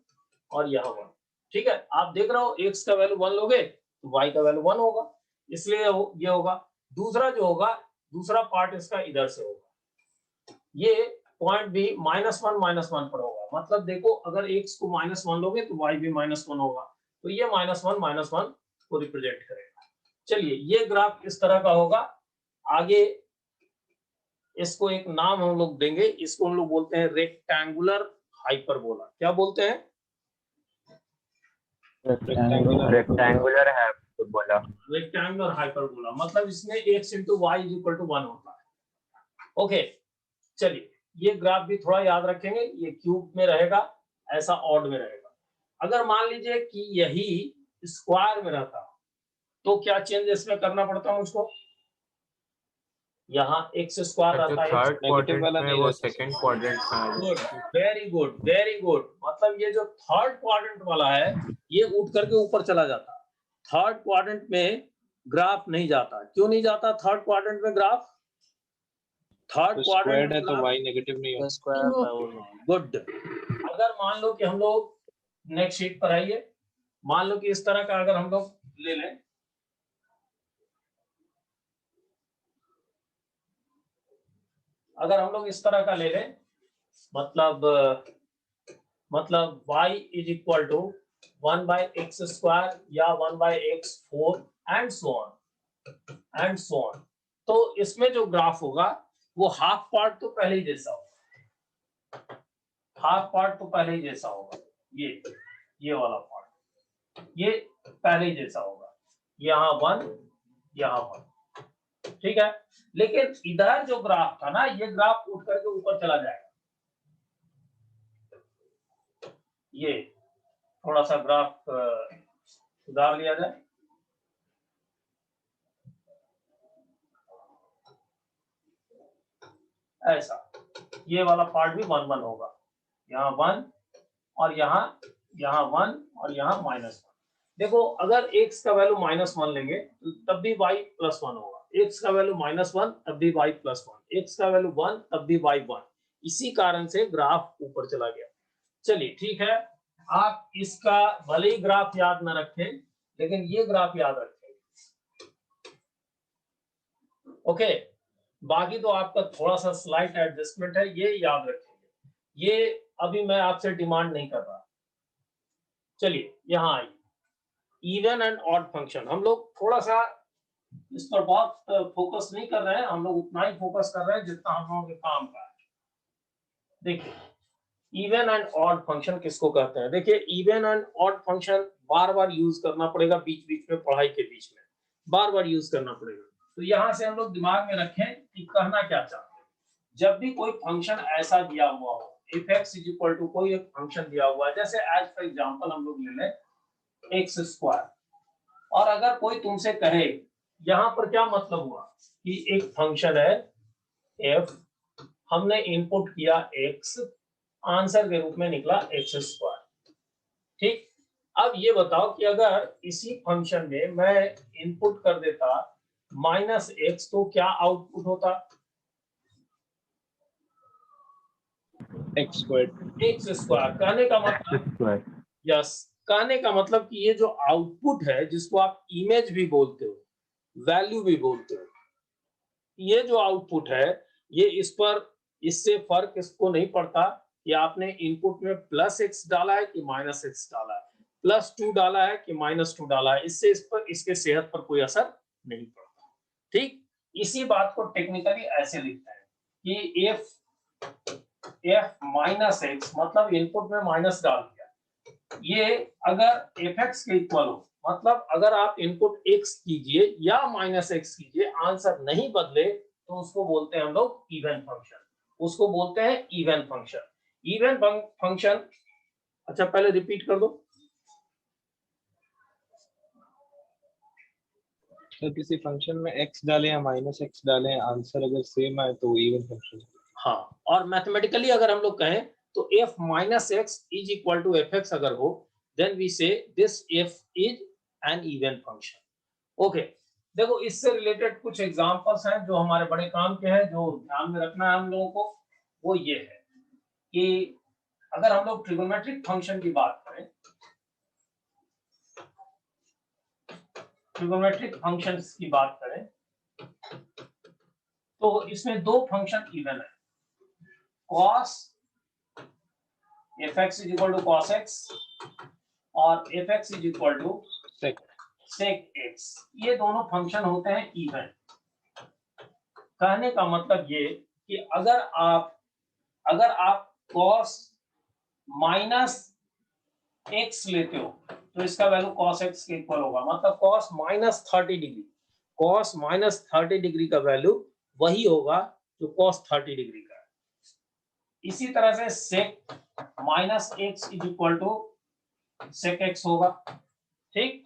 और यहाँ 1। ठीक है, आप देख रहे हो x का वैल्यू 1 लोगे तो y का वैल्यू 1 होगा, इसलिए ये होगा। दूसरा जो होगा, दूसरा पार्ट इसका इधर से होगा, ये पॉइंट भी -1 पर होगा। मतलब देखो, अगर x को -1 लोगे तो y भी -1 होगा, तो ये -1 को रिप्रेजेंट करेगा। चलिए, ये ग्राफ इस तरह का होगा। आगे इसको एक नाम हम लोग देंगे, इसको हम लोग बोलते हैं रेक्टेंगुलर हाइपरबोला। क्या बोलते हैं? रेक्टेंगुलर है बोला। रेक्टेंगुलर हाइपरबोला, मतलब इसमें x into Y is equal to 1 होता है। ओके, चलिए ये ग्राफ भी थोड़ा याद रखेंगे। ये क्यूब में रहेगा, ऐसा ऑड में रहेगा। अगर मान लीजिए कि यही स्क्वायर में रहता तो क्या चेंज इसमें करना पड़ता मुझको? यहाँ एक्स स्क्वायर रहता है, थर्ड नेगेटिव वाला क्वाड्रेंट में नहीं वो रहता। सेकंड क्वाड्रेंट में। Good, very good, very good. मतलब ये जो थर्ड क्वाड्रेंट वाला है ये उठ करके ऊपर चला जाता। थर्ड क्वाड्रेंट में ग्राफ नहीं जाता। क्यों नहीं जाता थर्ड क्वाड्रेंट में ग्राफ? थर्ड तो क्वाड्रेंट स्क्वायर्ड में है तो ग्राफ y नेगेटिव नहीं होगा। गुड। अगर मान लो कि हम लोग नेक्स्ट शीट पर आइए, मान लो कि इस तरह का अगर हम लोग ले लें, अगर हम लोग इस तरह का ले लें, मतलब y is equal to 1/x² या 1/x4 एंड सो ऑन। तो इसमें जो ग्राफ होगा वो हाफ पार्ट तो पहले ही जैसा होगा, हाफ पार्ट तो पहले ही जैसा होगा, ये वाला पार्ट। ये पहले ही जैसा होगा, यहाँ 1 यहाँ 1, ठीक है। लेकिन इधर जो ग्राफ था ना, ये ग्राफ उठ करके ऊपर चला जाएगा। ये थोड़ा सा ग्राफ सुधार लिया जाए, ऐसा ये वाला पार्ट भी 1 1 होगा, यहाँ 1 और यहाँ 1 और यहाँ -1। देखो अगर x का वैल्यू -1 लेंगे तो तब भी y +1 होगा, x का वैल्यू -1 तब भी y +1, x का वैल्यू 1 तब भी y 1। इसी कारण से ग्राफ ऊपर चला गया। चलिए ठीक है, आप इसका भले ही ग्राफ याद न रखें, लेकिन ये ग्राफ याद रखें, ओके। बाकी तो आपका थोड़ा सा स्लाइट एडजस्टमेंट है, ये याद रखेंगे। ये अभी मैं आपसे डिमांड नहीं कर रहा। चलिए यहाँ आइए, इवन एंड ऑड फंक्शन। हम लोग थोड़ा सा इस पर बहुत फोकस नहीं कर रहे हैं, हम लोग उतना ही फोकस कर रहे हैं जितना हम लोगों के काम का है। देखिए इवन एंड ऑड फंक्शन किसको कहते हैं? देखिए even and odd function bar bar use करना पड़ेगा, बीच बीच में पढ़ाई के बीच में बार बार यूज करना पड़ेगा। तो यहाँ से हम लोग दिमाग में रखें कि कहना क्या चाहते हैं। जब भी कोई फंक्शन ऐसा दिया हुआ हो, इफ x इक्वल टू कोई एक फंक्शन दिया हुआ है, जैसे एज फॉर एग्जांपल हम लोग ले लें x², और अगर कोई तुमसे कहे, यहाँ पर क्या मतलब हुआ कि एक फंक्शन है f, हमने इनपुट किया x, आंसर के रूप में निकला x², ठीक। अब ये बताओ कि अगर इसी फंक्शन में मैं इनपुट कर देता -x, तो क्या आउटपुट होता? x²। कहने का मतलब, यस, कहने का मतलब कि ये जो आउटपुट है, जिसको आप इमेज भी बोलते हो, वैल्यू भी बोलते हो, ये जो आउटपुट है, ये इस पर इससे फर्क इसको नहीं पड़ता कि आपने इनपुट में +x डाला है कि -x डाला है, +2 डाला है कि -2 डाला है, इससे इस पर इसके सेहत पर कोई असर नहीं पड़ता, ठीक। इसी बात को टेक्निकली ऐसे लिखते हैं कि f -x, मतलब इनपुट में माइनस डाल दिया, ये अगर fx के इक्वल हो, मतलब अगर आप इनपुट x कीजिए या -x कीजिए, आंसर नहीं बदले, तो उसको बोलते हैं हम लोग इवन फंक्शन, उसको बोलते हैं इवन फंक्शन। इवन फंक्शन, अच्छा पहले रिपीट कर दो। तो किसी फंक्शन में x डालें या -x डालें, आंसर अगर सेम आए तो इवन फंक्शन। हाँ, और मैथमेटिकली अगर हम लोग कहें तो f -x is equal to fx अगर हो, then we say this f is an even function, okay. देखो इससे रिलेटेड कुछ एग्जांपल्स हैं जो हमारे बड़े काम के हैं, जो ध्यान में रखना है हम लोगों को। वो ये है कि अगर हम लोग ट्रिगोनोमेट्रिक फंक्शन की बात करें, ट्रिगोनोमेट्रिक फंक्शंस की बात करें, तो इसमें दो फंक्शन इवन है, cos fx is equal to cos x और fx is equal to sec x। ये दोनों फंक्शन होते हैं इवन। कहने का मतलब ये कि अगर आप cos -x लेते हो, तो इसका वैल्यू cos x के इक्वल होगा, मतलब cos -30 डिग्री, cos -30 डिग्री का वैल्यू वही होगा जो cos 30 डिग्री का है। इसी तरह से sec -x is equal to sec x होगा, ठीक।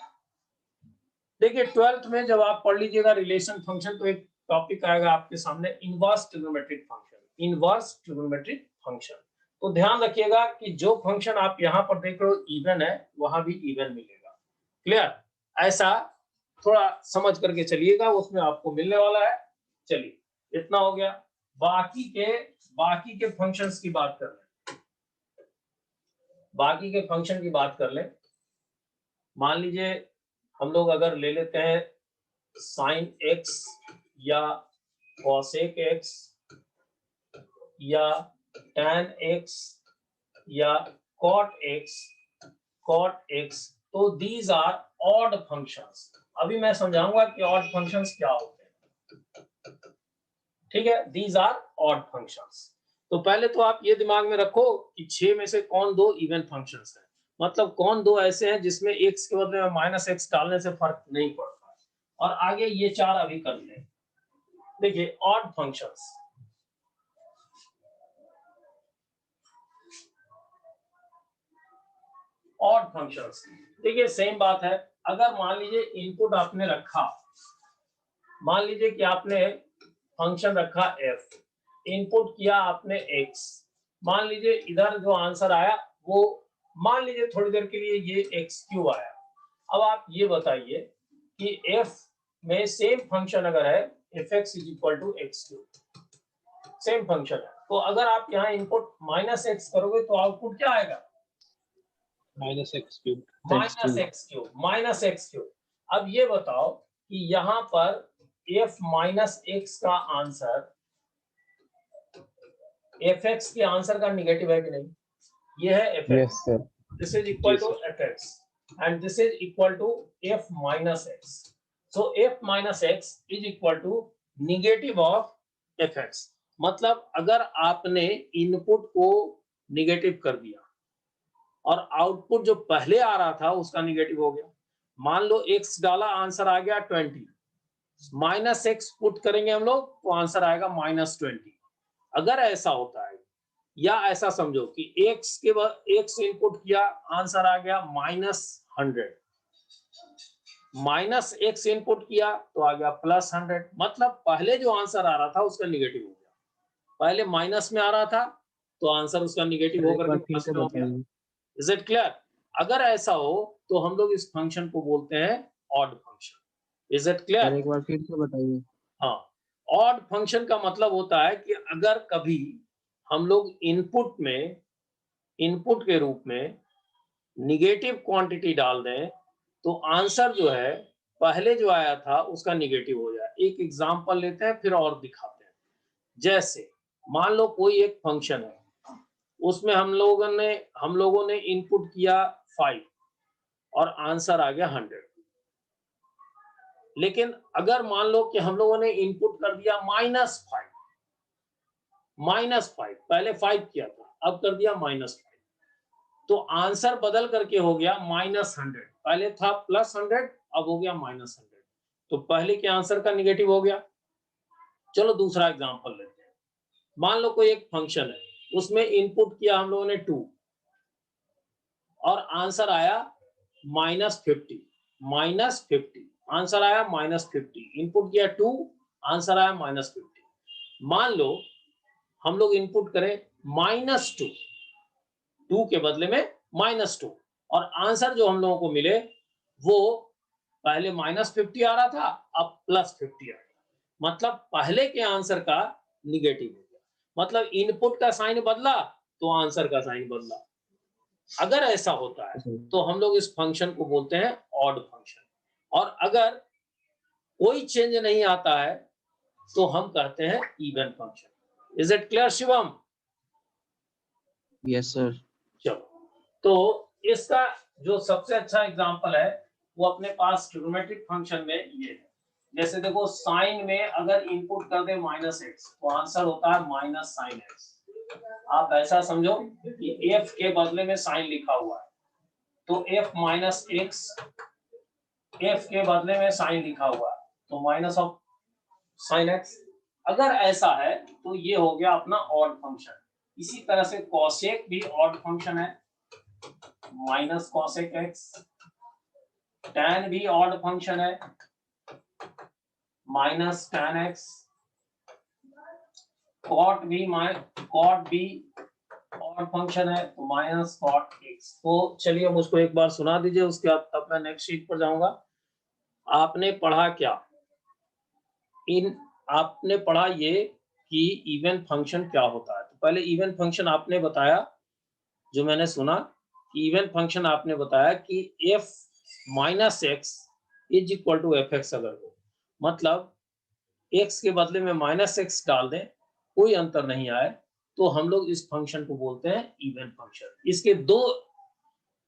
देखिए 12th में जब आप पढ़ लीजिएगा रिलेशन फंक्शन, तो एक टॉपिक आएगा आपके सामने, inverse trigonometric function. Inverse trigonometric function, तो ध्यान रखिएगा कि जो फंक्शन आप यहाँ पर देख रहे हो इवन है, वहां भी इवन मिलेगा। क्लियर? ऐसा थोड़ा समझ करके चलिएगा, उसमें आपको मिलने वाला है। चलिए इतना हो गया। बाकी के फंक्शंस की बात कर लें, बाकी के फंक्शन की बात कर लें। मान लीजिए हम लोग अगर ले लेते हैं sin x या cosec x या tan x या cot x, तो these are odd functions। अभी मैं समझाऊंगा कि odd functions क्या होते हैं, ठीक है। these are odd functions। तो पहले तो आप ये दिमाग में रखो कि 6 में से कौन दो इवन फंक्शंस हैं। मतलब कौन दो ऐसे हैं जिसमें x के बदले में माइनस एक्स डालने से फर्क नहीं पड़ता। और आगे ये 4 अभी कर लें। देखिए ऑड फंक्शंस, ऑड फंक्शंस, देखिए सेम बात है। अगर मान लीजिए इनपुट आपने रखा, मान लीजिए कि आपने फंक्शन रखा f, इनपुट किया आपने x, मान लीजिए इधर जो आंसर आया वो मान लीजिए थोड़ी देर के लिए ये x क्यूब आया। अब आप ये बताइए कि f में सेम फंक्शन अगर है fx is equal to X cube, same function है, तो अगर आप यहाँ इनपुट माइनस एक्स करोगे तो आउटपुट क्या आएगा? Minus x cube. Minus x cube, minus x cube. अब ये बताओ कि यहाँ पर f माइनस एक्स का आंसर fx के आंसर का निगेटिव है कि नहीं? ये है fx, yes sir. this is equal Yes, to fx and this is equal to f minus x. So f minus x is equal to negative of fx. मतलब अगर आपने इनपुट को निगेटिव कर दिया और आउटपुट जो पहले आ रहा था उसका निगेटिव हो गया, मान लो x डाला, आंसर आ गया 20, माइनस एक्स पुट करेंगे हम लोग तो आंसर आएगा माइनस 20। अगर ऐसा होता है, या ऐसा समझो कि x के बाद x इनपुट किया, आंसर आ गया माइनस 100, माइनस x इनपुट किया तो आ गया प्लस 100, मतलब पहले जो आंसर आ रहा था उसका निगेटिव हो गया, पहले माइनस में आ रहा था तो आंसर उसका निगेटिव होकर के प्लस में हो गया। Is it clear? अगर ऐसा हो तो हम लोग इस फंक्शन को बोलते हैं odd function. Is it clear? एक बार फिर से बताइए। हाँ, ऑड फंक्शन का मतलब होता है कि अगर कभी हम लोग इनपुट में, इनपुट के रूप में निगेटिव क्वांटिटी डाल दें तो आंसर जो है पहले जो आया था उसका निगेटिव हो जाए। एक एग्जांपल लेते हैं फिर और दिखाते हैं। जैसे मान लो कोई एक फंक्शन है, उसमें हम लोगों ने इनपुट किया 5 और आंसर आ गया 100, लेकिन अगर मान लो कि हम लोगों ने इनपुट कर दिया -5, पहले 5 किया था, अब कर दिया -5, तो आंसर बदल करके हो गया -100, पहले था +100 अब हो गया -100, तो पहले के आंसर का निगेटिव हो गया। चलो दूसरा एग्जांपल लेते हैं। मान लो कोई एक फंक्शन है, उसमें इनपुट किया हम लोगों ने 2 और आंसर आया -50, आंसर आया -50, इनपुट किया 2, आंसर आया -50। मान लो हम लोग इनपुट करें -2, 2 के बदले में -2, और आंसर जो हम लोगों को मिले वो पहले -50 आ रहा था, अब +50 आ गया, मतलब पहले के आंसर का निगेटिव हो गया, मतलब इनपुट का साइन बदला तो आंसर का साइन बदला। अगर ऐसा होता है तो हम लोग इस फंक्शन को बोलते हैं ऑड फंक्शन, और अगर कोई चेंज नहीं आता है तो हम कहते हैं even function. Is it clear Shivam? Yes sir. चलो, तो इसका जो सबसे अच्छा एग्जांपल है वो अपने पास ट्रिग्नोमेट्रिक फंक्शन में ये है। जैसे देखो साइन में अगर इनपुट कर दे -x तो आंसर होता है -sin x। आप ऐसा समझो कि f के बदले में साइन लिखा हुआ है तो f माइनस x, f के बदले में साइन लिखा हुआ है तो माइनस ऑफ साइन x। अगर ऐसा है तो ये हो गया अपना ऑड फंक्शन। इसी तरह से कॉसेक भी ऑड फंक्शन है, माइनस कॉसेक x, tan भी ऑड फंक्शन है, माइनस tan x, cot भी ऑड फंक्शन है तो माइनस cot x। तो चलिए मुझको एक बार सुना दीजिए, उसके बाद तब मैं नेक्स्ट शीट पर जाऊंगा। आपने पढ़ा क्या? आपने पढ़ा ये कि इवन फंक्शन क्या होता है। तो पहले इवन फंक्शन आपने बताया, जो मैंने सुना कि इवन फंक्शन आपने बताया कि f minus X is equal to F X अगर हो, मतलब x के बदले में -x डाल दें, कोई अंतर नहीं आए, तो हम लोग इस फंक्शन को बोलते हैं इवन फंक्शन। इसके दो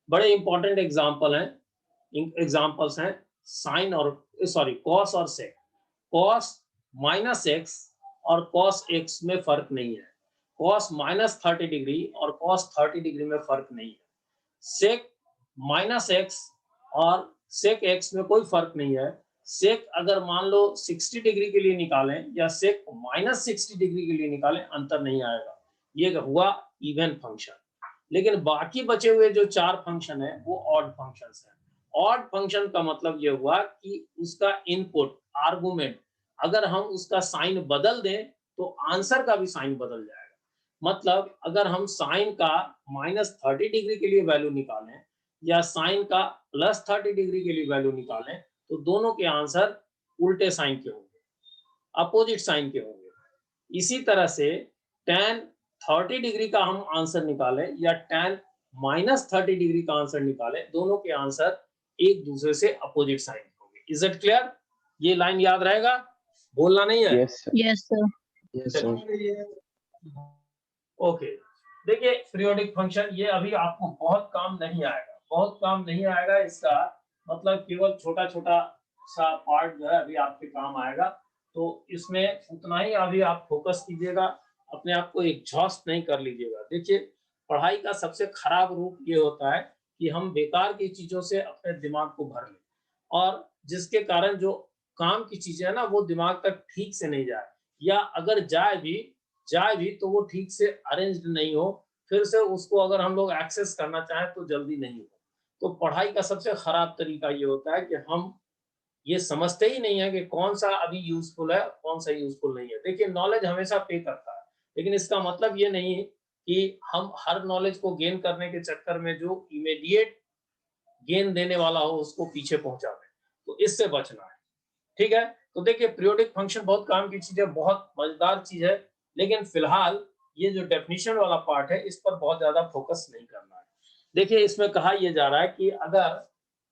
बड़े इंपॉर्टेंट एग्जांपल्स हैं साइन और कॉस और सेक। कॉस -x और कॉस x में फर्क नहीं है, कॉस -30 डिग्री और कॉस 30 डिग्री में फर्क नहीं है। सेक माइनस एक्स और सेक एक्स में कोई फर्क नहीं है। सेक अगर मान लो 60 डिग्री के लिए निकालें या सेक माइनस 60 डिग्री के लिए निकालें, अंतर नहीं आएगा। ये हुआ इवन फंक्शन। लेकिन बाकी बचे हुए जो 4 फंक्शन है वो ऑड फंक्शंस हैं। ऑड फंक्शन का मतलब ये हुआ कि उसका इनपुट आर्गुमेंट अगर हम उसका साइन बदल दें तो आंसर का भी साइन बदल जाएगा। मतलब अगर हम साइन का -30 डिग्री के लिए वैल्यू निकालें या साइन का +30 डिग्री के लिए वैल्यू निकालें तो दोनों के आंसर उल्टे साइन के होंगे, अपोजिट साइन के होंगे। इसी तरह से tan 30 डिग्री का हम आंसर निकालें या tan -30 डिग्री का आंसर निकालें, दोनों के आंसर एक दूसरे से अपोजिट साइन के होंगे। Is it clear? ये लाइन याद रहेगा, बोलना नहीं है। Yes sir. Yes sir. Yes sir. Okay, देखिए पीरियोडिक फंक्शन ये अभी आपको बहुत काम नहीं आएगा, बहुत काम नहीं आएगा। इसका मतलब केवल छोटा छोटा सा पार्ट जो है अभी आपके काम आएगा। तो इसमें उतना ही अभी आप फोकस कीजिएगा, अपने आप को एग्जॉस्ट नहीं कर लीजिएगा। देखिए पढ़ाई का सबसे खराब रूप ये होता है कि हम बेकार की चीजों से अपने दिमाग को भर लें और जिसके कारण जो काम की चीजें है ना वो दिमाग तक ठीक से नहीं जाए, या अगर जाए भी तो वो ठीक से अरेंज्ड नहीं हो, फिर से उसको अगर हम लोग एक्सेस करना चाहें तो जल्दी नहीं हो। तो पढ़ाई का सबसे खराब तरीका ये होता है कि हम ये समझते ही नहीं है कि कौन सा अभी यूजफुल है, कौन सा यूजफुल नहीं है। देखिए नॉलेज हमेशा पे करता है, लेकिन इसका मतलब ये नहीं कि हम हर नॉलेज को गेन करने के चक्कर में जो इमीडिएट गेन देने वाला हो उसको पीछे पहुंचा दें। तो इससे बचना है, ठीक है। तो देखिए पीरियोडिक फंक्शन बहुत काम की चीज है, बहुत मजेदार चीज है, लेकिन फिलहाल ये जो डेफिनेशन वाला पार्ट है इस पर बहुत ज्यादा फोकस नहीं करना है। देखिए इसमें कहा यह जा रहा है कि अगर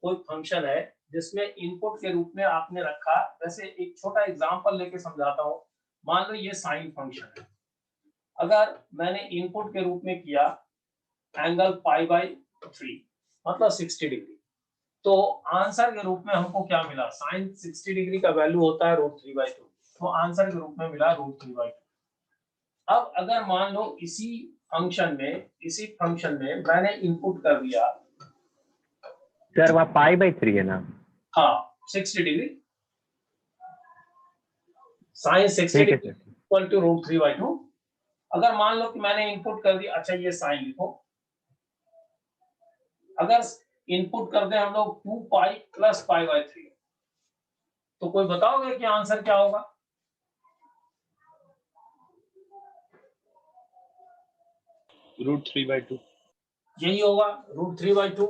कोई फंक्शन है जिसमें इनपुट के रूप में आपने रखा, वैसे एक छोटा एग्जांपल लेके समझाता हूं। मान लो ये साइन फंक्शन है, अगर मैंने इनपुट के रूप में किया एंगल π/3 मतलब 60 डिग्री, तो आंसर के रूप में हमको क्या मिला? साइन 60 डिग्री का वैल्यू होता है √3/2, तो आंसर के रूप में मिला √3/2। अब अगर मान लो इसी फंक्शन में मैंने इनपुट कर दिया, सर वहाँ π/3 है ना? हाँ 60 degree, sine 60 degree equal to √3/2। अगर मान लो कि मैंने इनपुट कर दिया, अच्छा ये साइन लिखो, अगर इनपुट कर दें हम लोग 2π + π/3, तो कोई बताओगे कि आंसर क्या होगा? √3/2 यही होगा √3/2।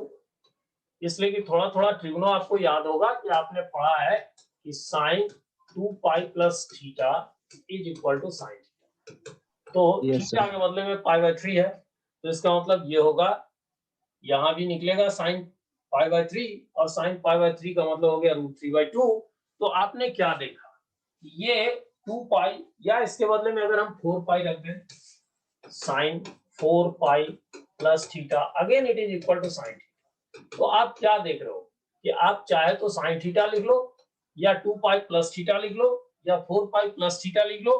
इसलिए कि थोड़ा थोड़ा ट्रिग्नो आपको याद होगा कि आपने पढ़ा है कि sine 2π + theta is equal to sine theta. तो थीटा के बदले में π/3 है, तो इसका मतलब ये होगा, यहां भी निकलेगा साइन π/3 और साइन π/3 का मतलब हो गया √3/2। तो आपने क्या देखा, ये 2π या इसके बदले में अगर हम 4π रख दें, sine 4π + theta again it is equal to sine theta. तो आप क्या देख रहे हो कि आप चाहे तो साइन थीटा लिख लो या 2π + थीटा लिख लो या 4π + थीटा लिख लो,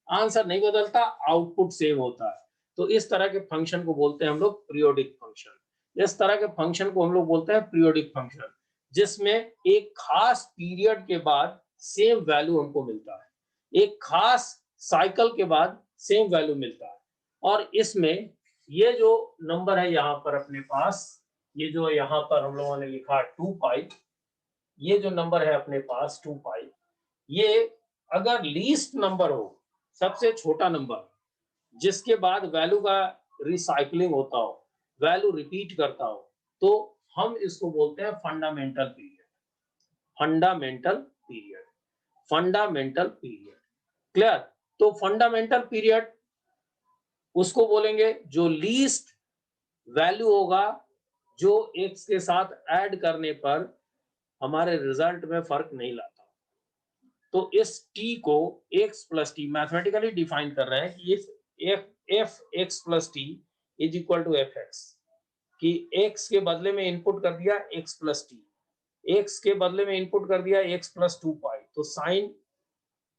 आंसर नहीं बदलता, आउटपुट सेम होता है। तो इस तरह के फंक्शन को बोलते हैं हम लोग पीरियोडिक फंक्शन। इस तरह के फंक्शन को हम लोग बोलते हैं पीरियोडिक फंक्शन, जिसमें एक खास पीरियड के बाद सेम वैल्यू हमको मिलता है, एक खास साइकिल के बाद सेम वैल्यू मिलता है। और इसमें ये जो नंबर है यहाँ पर अपने पास, ये जो यहाँ पर हम लोगों ने लिखा 2π, ये जो नंबर है अपने पास 2π, ये अगर लीस्ट नंबर हो, सबसे छोटा नंबर जिसके बाद वैल्यू का रिसाइकलिंग होता हो, वैल्यू रिपीट करता हो, तो हम इसको बोलते हैं fundamental period. Fundamental period, fundamental period, clear? तो फंडामेंटल पीरियड उसको बोलेंगे जो लीस्ट वैल्यू होगा, जो एक्स के साथ ऐड करने पर हमारे रिजल्ट में फर्क नहीं लाता। तो इस t को x + t मैथमेटिकली डिफाइन कर रहे हैं कि f x + t is equal to fx, कि x के बदले में इनपुट कर दिया x + t, x के बदले में इनपुट कर दिया x + 2π, तो साइन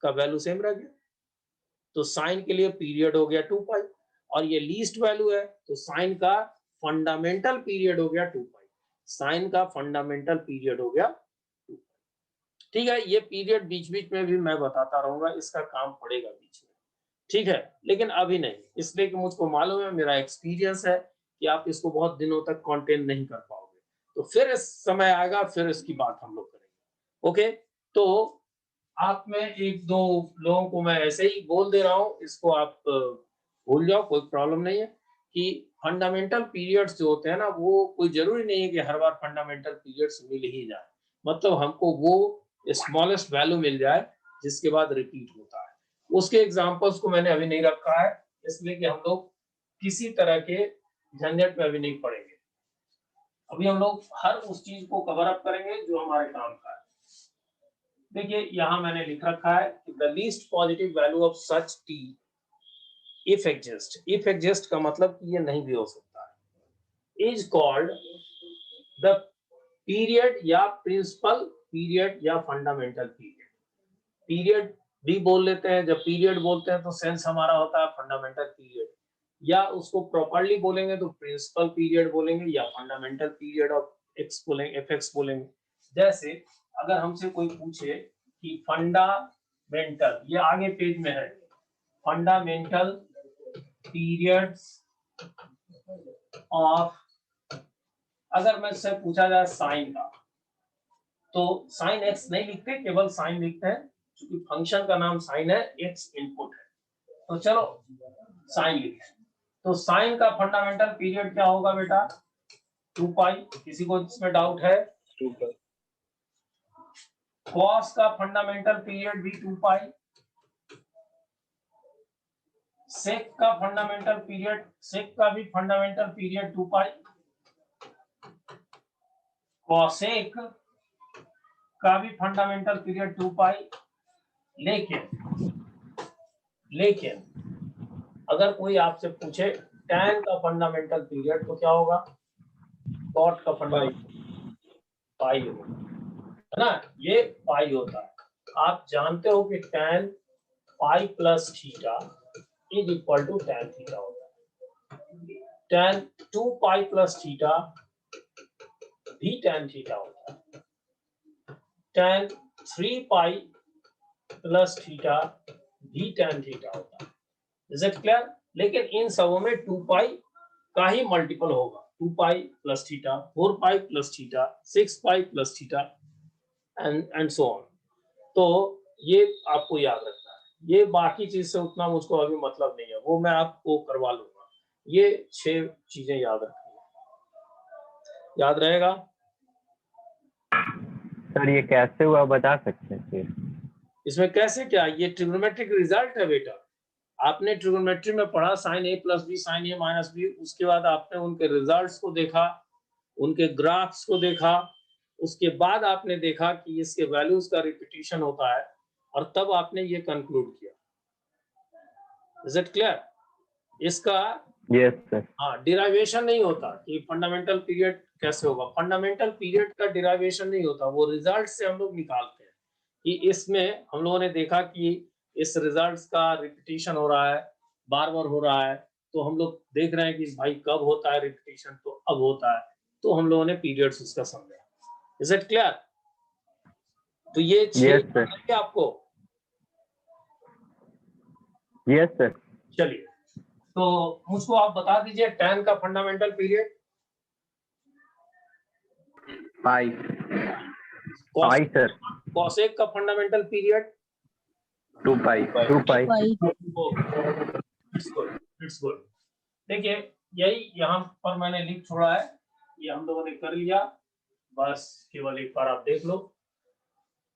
का वैल्यू सेम रह गया। तो साइन के लिए पीरियड हो गया 2π और ये लीस्ट वैल्यू है, तो साइन का फंडामेंटल पीरियड हो गया 2π। साइन का फंडामेंटल पीरियड हो गया। ठीक है, ये पीरियड बीच बीच में भी मैं बताता रहूंगा, इसका काम पड़ेगा बीच में। ठीक है, लेकिन अभी नहीं, इसलिए कि मुझको मालूम है, मेरा एक्सपीरियंस है कि आप इसको बहुत दिनों तक कंटेन नहीं कर पाओगे, तो फिर इस समय आएगा, फिर इसकी बात हम लोग करेंगे। ओके, तो आप में एक दो लोगों को मैं ऐसे ही बोल दे रहा हूँ, इसको आप भूल जाओ, कोई प्रॉब्लम नहीं है, कि फंडामेंटल पीरियड्स जो होते हैं ना, वो कोई जरूरी नहीं है कि हर बार फंडामेंटल पीरियड्स मिल ही जाए, मतलब हमको वो स्मॉलेस्ट वैल्यू मिल जाए जिसके बाद रिपीट होता है। उसके एग्जांपल्स को मैंने अभी नहीं रखा है, इसलिए कि हम लोग किसी तरह के झंझट में अभी नहीं पड़ेंगे। अभी हम लोग हर उस चीज को कवर अप करेंगे जो हमारे काम का है। देखिए यहां मैंने लिख रखा है कि the least positive value of such T if exist का मतलब कि ये नहीं भी हो सकता है, इज कॉल्ड द पीरियड या प्रिंसिपल पीरियड या फंडामेंटल पीरियड। पीरियड भी बोल लेते हैं, जब पीरियड बोलते हैं तो सेंस हमारा होता है फंडामेंटल पीरियड, या उसको प्रॉपर्ली बोलेंगे तो प्रिंसिपल पीरियड बोलेंगे या फंडामेंटल पीरियड ऑफ एक्स बोलेंगे, एफ एक्स बोलेंगे। जैसे अगर हमसे कोई पूछे कि फंडामेंटल, ये आगे पेज में है, फंडामेंटल पीरियड्स ऑफ, अगर मैं से पूछा जाए साइन का, तो साइन एक्स नहीं लिखते, केवल साइन लिखते हैं, क्योंकि फंक्शन का नाम साइन है, एक्स इनपुट है, तो चलो साइन लिखते हैं। तो साइन का फंडामेंटल पीरियड क्या होगा बेटा? 2 पाई। किसी को इसमें डाउट है? 2 पाई। कॉस का फंडामेंटल पीरियड भी 2 पाई। सेक का फंडामेंटल पीरियड, सेक का भी फंडामेंटल पीरियड 2 पाई। कॉसेक का भी फंडामेंटल पीरियड 2 पाई। लेकिन अगर कोई आपसे पूछे tan का फंडामेंटल पीरियड, तो क्या होगा? cot का फंडामेंटल पाई होगा, है ना, ये पाई होता है। आप जानते हो कि tan pi plus theta is equal to tan theta होता है। tan 2 पाई प्लस थीटा भी tan थीटा होता है। tan 3 पाई प्लस थीटा भी tan थीटा होता है। Is it clear? लेकिन इन सबों में 2 पाई का ही मल्टीपल होगा, 2 pi plus theta, 4 pi plus theta, 6 pi plus theta and so on. तो ये आपको याद रखना है, ये बाकी चीज से उतना मुझको अभी मतलब नहीं है, वो मैं आपको करवा लूंगा। ये 6 चीजें याद रखनी है, याद रहेगा? सर ये कैसे हुआ बता सकते हैं फिर? इसमें कैसे क्या, ये ट्रिग्नोमेट्रिक रिजल्ट है बेटा। आपने ट्रिगोनोमेट्री में पढ़ा साइन ए प्लस बी, साइन ए माइनस बी, उसके बाद आपने उनके रिजल्ट्स को देखा, उनके ग्राफ्स को देखा, उसके बाद आपने देखा कि इसके वैल्यूज का रिपीटिशन होता है, और तब आपने ये कंक्लूड किया। Is it clear? इसका यस सर। हाँ, डिराइवेशन नहीं होता कि फंडामेंटल पीरियड कैसे होगा, फंडामेंटल पीरियड का डिराइवेशन नहीं होता, वो रिजल्ट से हम लोग निकालते हैं कि इसमें हम लोगों ने देखा कि इस रिजल्ट्स का रिपीटिशन हो रहा है, बार बार हो रहा है, तो हम लोग देख रहे हैं कि भाई कब होता है रिपीटिशन, तो अब होता है, तो हम लोगों ने पीरियड्स उसका समझा। Is it clear? तो ये 6 आपको? Yes sir. चलिए, तो मुझको आप बता दीजिए tan का फंडामेंटल पीरियड। पाई। पाई सर। कॉसेक का fundamental period 2 pi. 2 pi. It's good. देखिए यही यहाँ पर मैंने लिख छोड़ा है, ये हम लोगों ने कर लिया, बस केवल एक बार आप देख लो।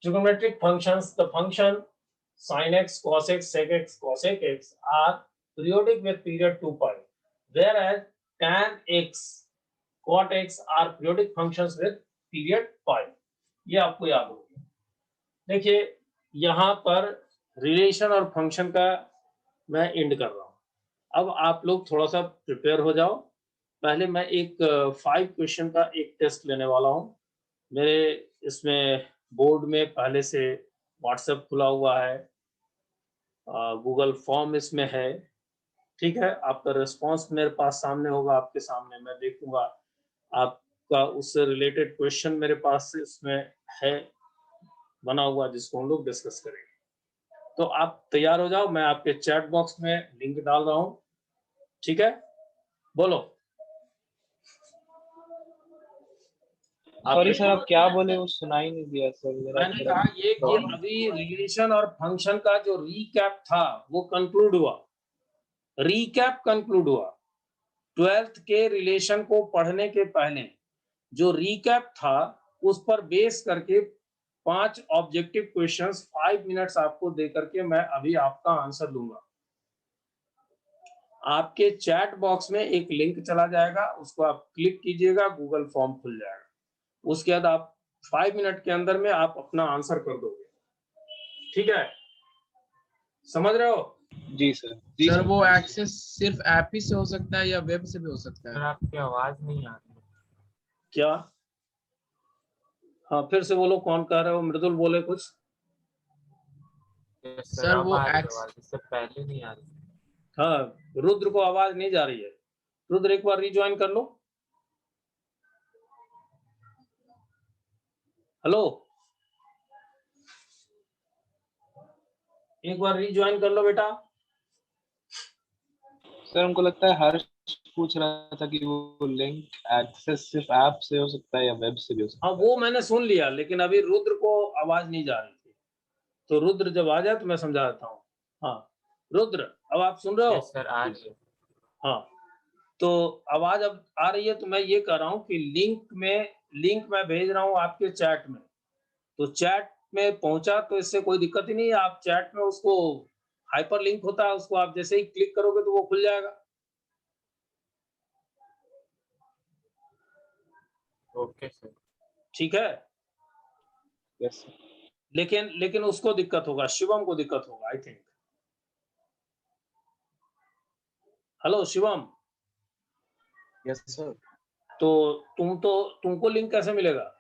Trigonometric functions, the function sin x, cos x, sec x, cosec x are periodic with period 2 pi, whereas tan x, cot x are periodic functions with period pi। ये आपको याद होगा। देखिए यहाँ पर रिलेशन और फंक्शन का मैं एंड कर रहा हूँ, अब आप लोग थोड़ा सा प्रिपेयर हो जाओ। पहले मैं एक 5 क्वेश्चन का एक टेस्ट लेने वाला हूँ। मेरे इसमें बोर्ड में पहले से व्हाट्सएप खुला हुआ है, गूगल फॉर्म इसमें है, ठीक है। आपका रिस्पांस मेरे पास सामने होगा, आपके सामने मैं देखूंगा, आप का उससे रिलेटेड क्वेश्चन मेरे पास से इसमें है बना हुआ, जिसको हम लोग डिस्कस करेंगे। तो आप तैयार हो जाओ, मैं आपके चैट बॉक्स में लिंक डाल रहा हूँ, ठीक है? बोलो। सॉरी सर, आप क्या बोले वो सुनाई नहीं दिया सर मेरा मैंने थोड़ा। कहा ये कि अभी रिलेशन और फंक्शन का जो रीकैप था वो कंक्लूड हुआ, रीकैप कंक्लूड हुआ। 12th के रिलेशन को पढ़ने के पहले जो रीकैप था उस पर बेस करके 5 ऑब्जेक्टिव क्वेश्चंस 5 मिनट्स आपको दे करके मैं अभी आपका आंसर दूंगा। आपके चैट बॉक्स में एक लिंक चला जाएगा, उसको आप क्लिक कीजिएगा, गूगल फॉर्म खुल जाएगा। उसके बाद आप 5 मिनट के अंदर में आप अपना आंसर कर दोगे, ठीक है? समझ रहे हो? जी सर, जी सर सर। वो एक्सेस सिर्फ ऐप ही से हो सकता है या वेब से भी हो सकता सर है? आपकी आवाज नहीं आ रही। क्या? हाँ, फिर से बोलो, कौन कह रहे हो? मृदुल बोले कुछ। यस सर, सर, अब वो आ रही एक्स- आवाज, इससे पहले नहीं आ रही। हाँ, रुद्र को आवाज नहीं जा रही है। रुद्र एक बार रिज्वाइन कर लो। हेलो, एक बार रिज्वाइन कर लो बेटा। सर हमको लगता है हर्ष पूछ रहा था कि वो लिंक एक्सेस सिर्फ ऐप से हो सकता है या वेब से भी हो सकता हाँ, है। वो मैंने सुन लिया, लेकिन अभी रुद्र को आवाज नहीं जा रही थी, तो रुद्र जब आ जाए तो मैं समझा देता हूँ। हाँ रुद्र, अब आप सुन रहे हो? यस सर, आ रही है। हाँ, तो आवाज अब आ रही है। तो मैं ये कह रहा हूँ कि लिंक मैं भेज रहा हूँ आपके चैट में, तो चैट में पहुंचा तो इससे कोई दिक्कत ही नहीं है। आप चैट में उसको हाइपर लिंक होता है, उसको आप जैसे ही क्लिक करोगे तो वो खुल जाएगा। Okay sir. ठीक है, यस सर। लेकिन उसको दिक्कत होगा, शिवम को दिक्कत होगा I think. Hello Shivam, yes sir. तो तुमको लिंक कैसे मिलेगा?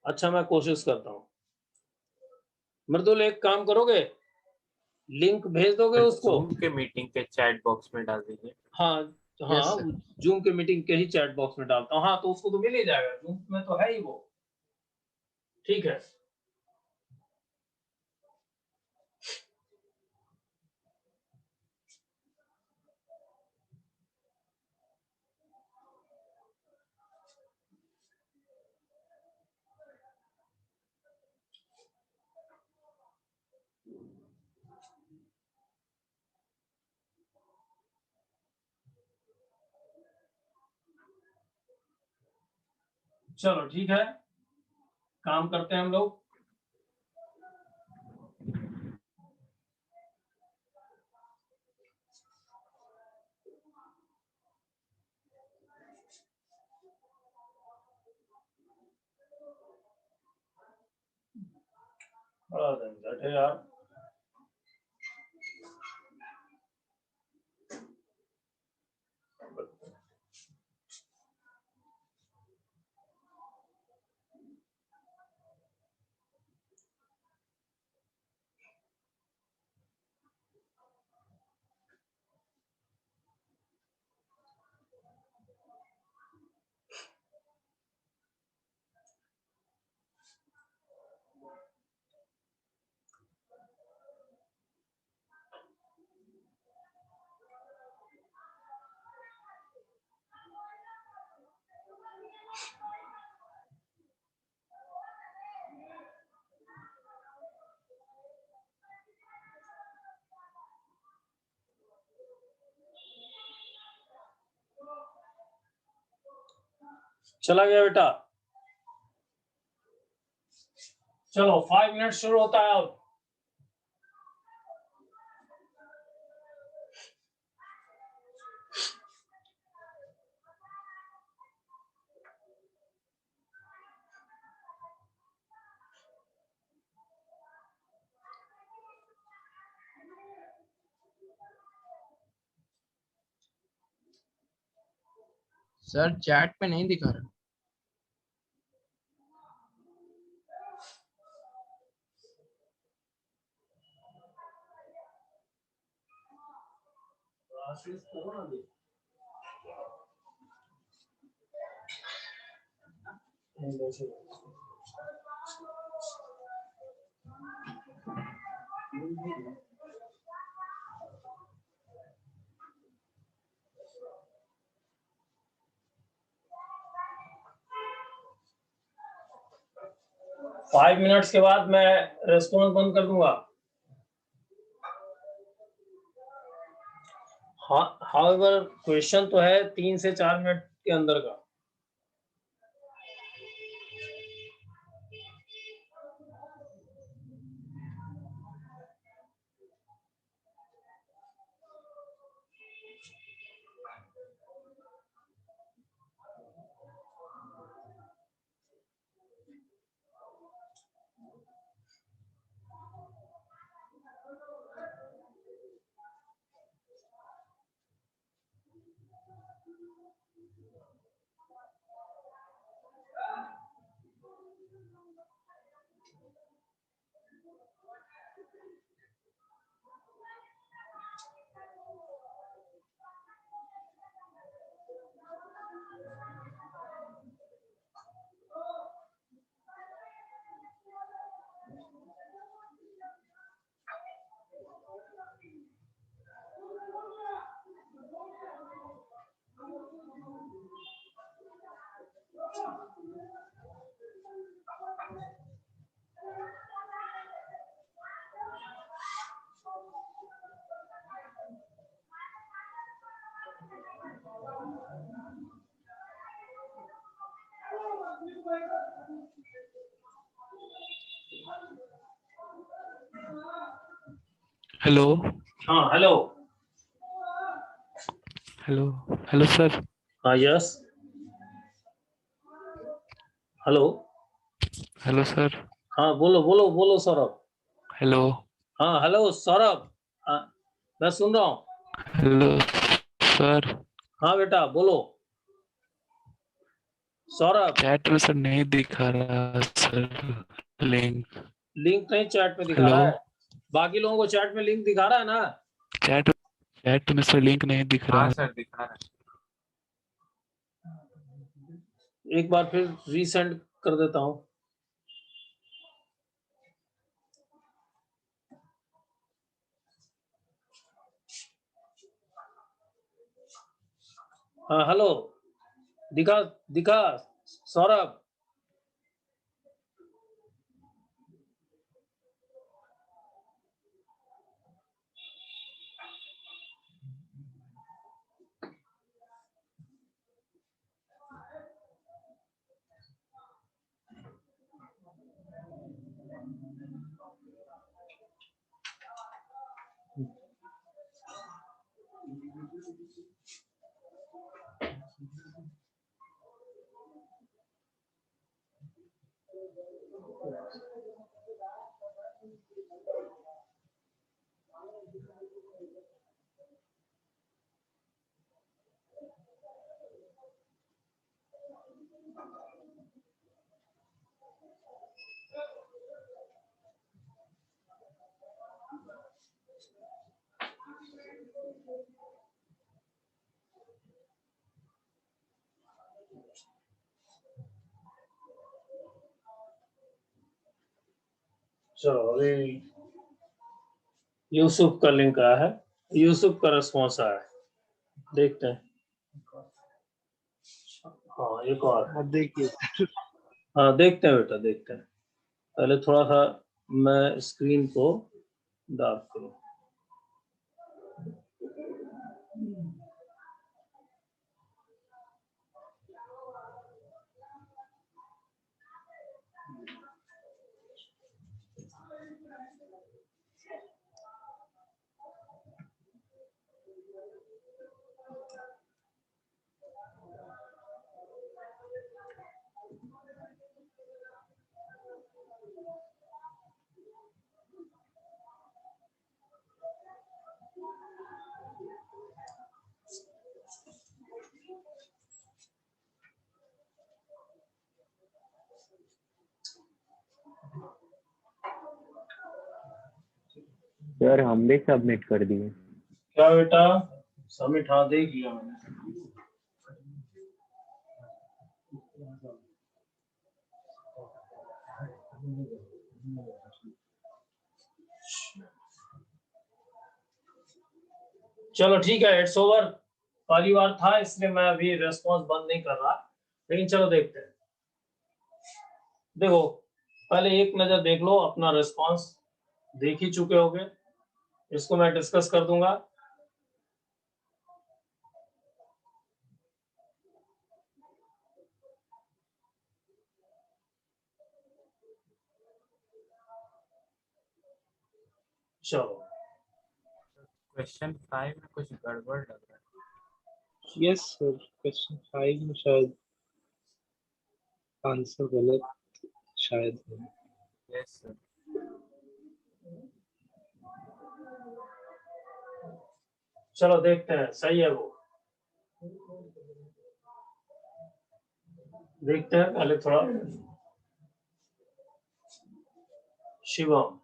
अच्छा, मैं कोशिश करता हूँ। मृदुल एक काम करोगे, लिंक भेज दोगे उसको? जूम के मीटिंग के चैट बॉक्स में डाल दीजिए। हाँ हाँ, यस सर। जूम के मीटिंग के ही चैट बॉक्स में डालता हूँ। हाँ, तो उसको तो मिल ही जाएगा, जूम में तो है ही वो। ठीक है, चलो ठीक है, काम करते हैं हम लोग। बड़ा झंझट है यार। चला गया बेटा। चलो 5 मिनट शुरू होता है अब। सर चैट पे नहीं दिखा रहा। आशीष करो ना दे। फाइव मिनट्स के बाद मैं रेस्पॉन्स बंद कर दूंगा। हाउएवर क्वेश्चन तो है 3 से 4 मिनट के अंदर का। हेलो हाँ हेलो। Hello hello sir. हाँ यस। हेलो। Hello sir. हाँ बोलो बोलो बोलो सौरभ। हेलो हाँ हेलो सौरभ। हाँ, मैं सुन रहा हूँ। Hello sir. हाँ बेटा बोलो सौरभ। चैट में सर नहीं दिखा रहा सर लिंक। लिंक नहीं चैट में दिखा हेलो। रहा है। बाकी लोगों को चैट में लिंक दिखा रहा है ना। चैट चैट में सर लिंक नहीं दिख रहा हाँ है। सर दिखा रहा है। एक बार फिर रीसेंड कर देता हूँ। हाँ हेलो। दिखा दिखा सौरभ। चलो अभी यूसुफ का लिंक आया है। यूसुफ का रिस्पॉन्स आया है, देखते हैं। हाँ एक और। हाँ देखिए। हाँ देखते हैं बेटा देखते हैं। पहले थोड़ा सा मैं स्क्रीन को डार्क करूं। सर हम भी सबमिट कर दिए। क्या बेटा? सबमिट हाँ देख लिया मैंने। चलो ठीक है, इट्स ओवर। पहली बार था इसलिए मैं अभी रेस्पॉन्स बंद नहीं कर रहा, लेकिन चलो देखते हैं। देखो पहले एक नजर देख लो, अपना रेस्पॉन्स देख ही चुके होगे, इसको मैं डिस्कस कर दूंगा। चलो क्वेश्चन 5 में कुछ गड़बड़ लग रहा है। यस सर, क्वेश्चन 5 में शायद आंसर गलत शायद है। Yes sir. चलो देखते हैं, सही है वो, देखते हैं पहले थोड़ा। शिवम,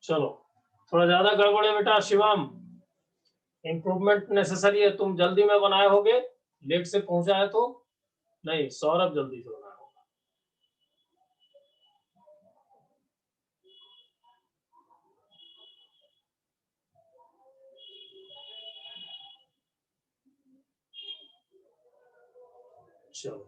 चलो थोड़ा ज्यादा गड़बड़ है बेटा शिवम, इम्प्रूवमेंट नेसेसरी है। तुम जल्दी में बनाए होगे, लेट से पहुंचा है तो नहीं। सौरभ जल्दी से बनाया होगा। चलो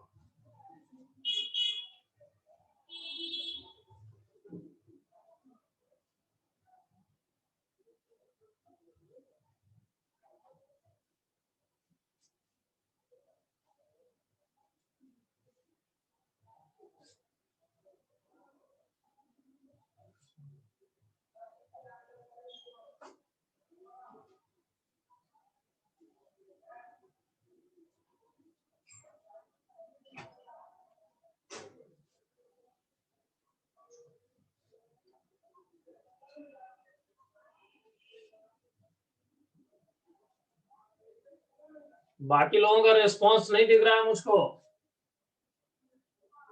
बाकी लोगों का रिस्पांस नहीं दिख रहा है मुझको।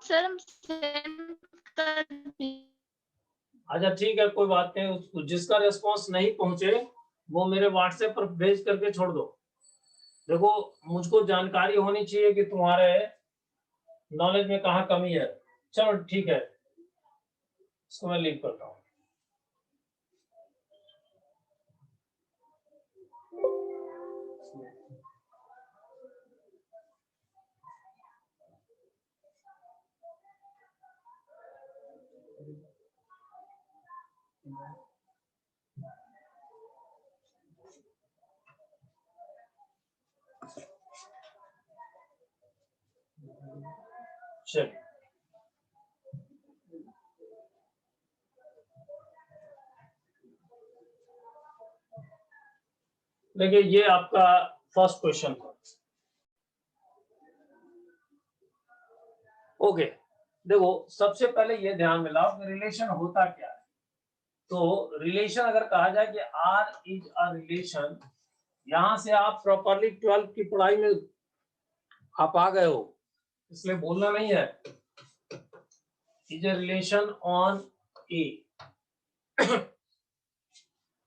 सर हम सेंड कर दिए। अच्छा ठीक है, कोई बात नहीं। जिसका रिस्पांस नहीं पहुंचे वो मेरे व्हाट्सएप पर भेज करके छोड़ दो। देखो मुझको जानकारी होनी चाहिए कि तुम्हारे नॉलेज में कहाँ कमी है। चलो ठीक है, इसको मैं लीव करता हूँ। चलिए देखिए, ये आपका फर्स्ट क्वेश्चन था। ओके, देखो सबसे पहले ये ध्यान में लाओ कि रिलेशन होता क्या है। तो रिलेशन अगर कहा जाए कि आर इज अ रिलेशन, यहां से आप प्रॉपरली 12th की पढ़ाई में आप आ गए हो, इसलिए बोलना नहीं है। Is a relation on A,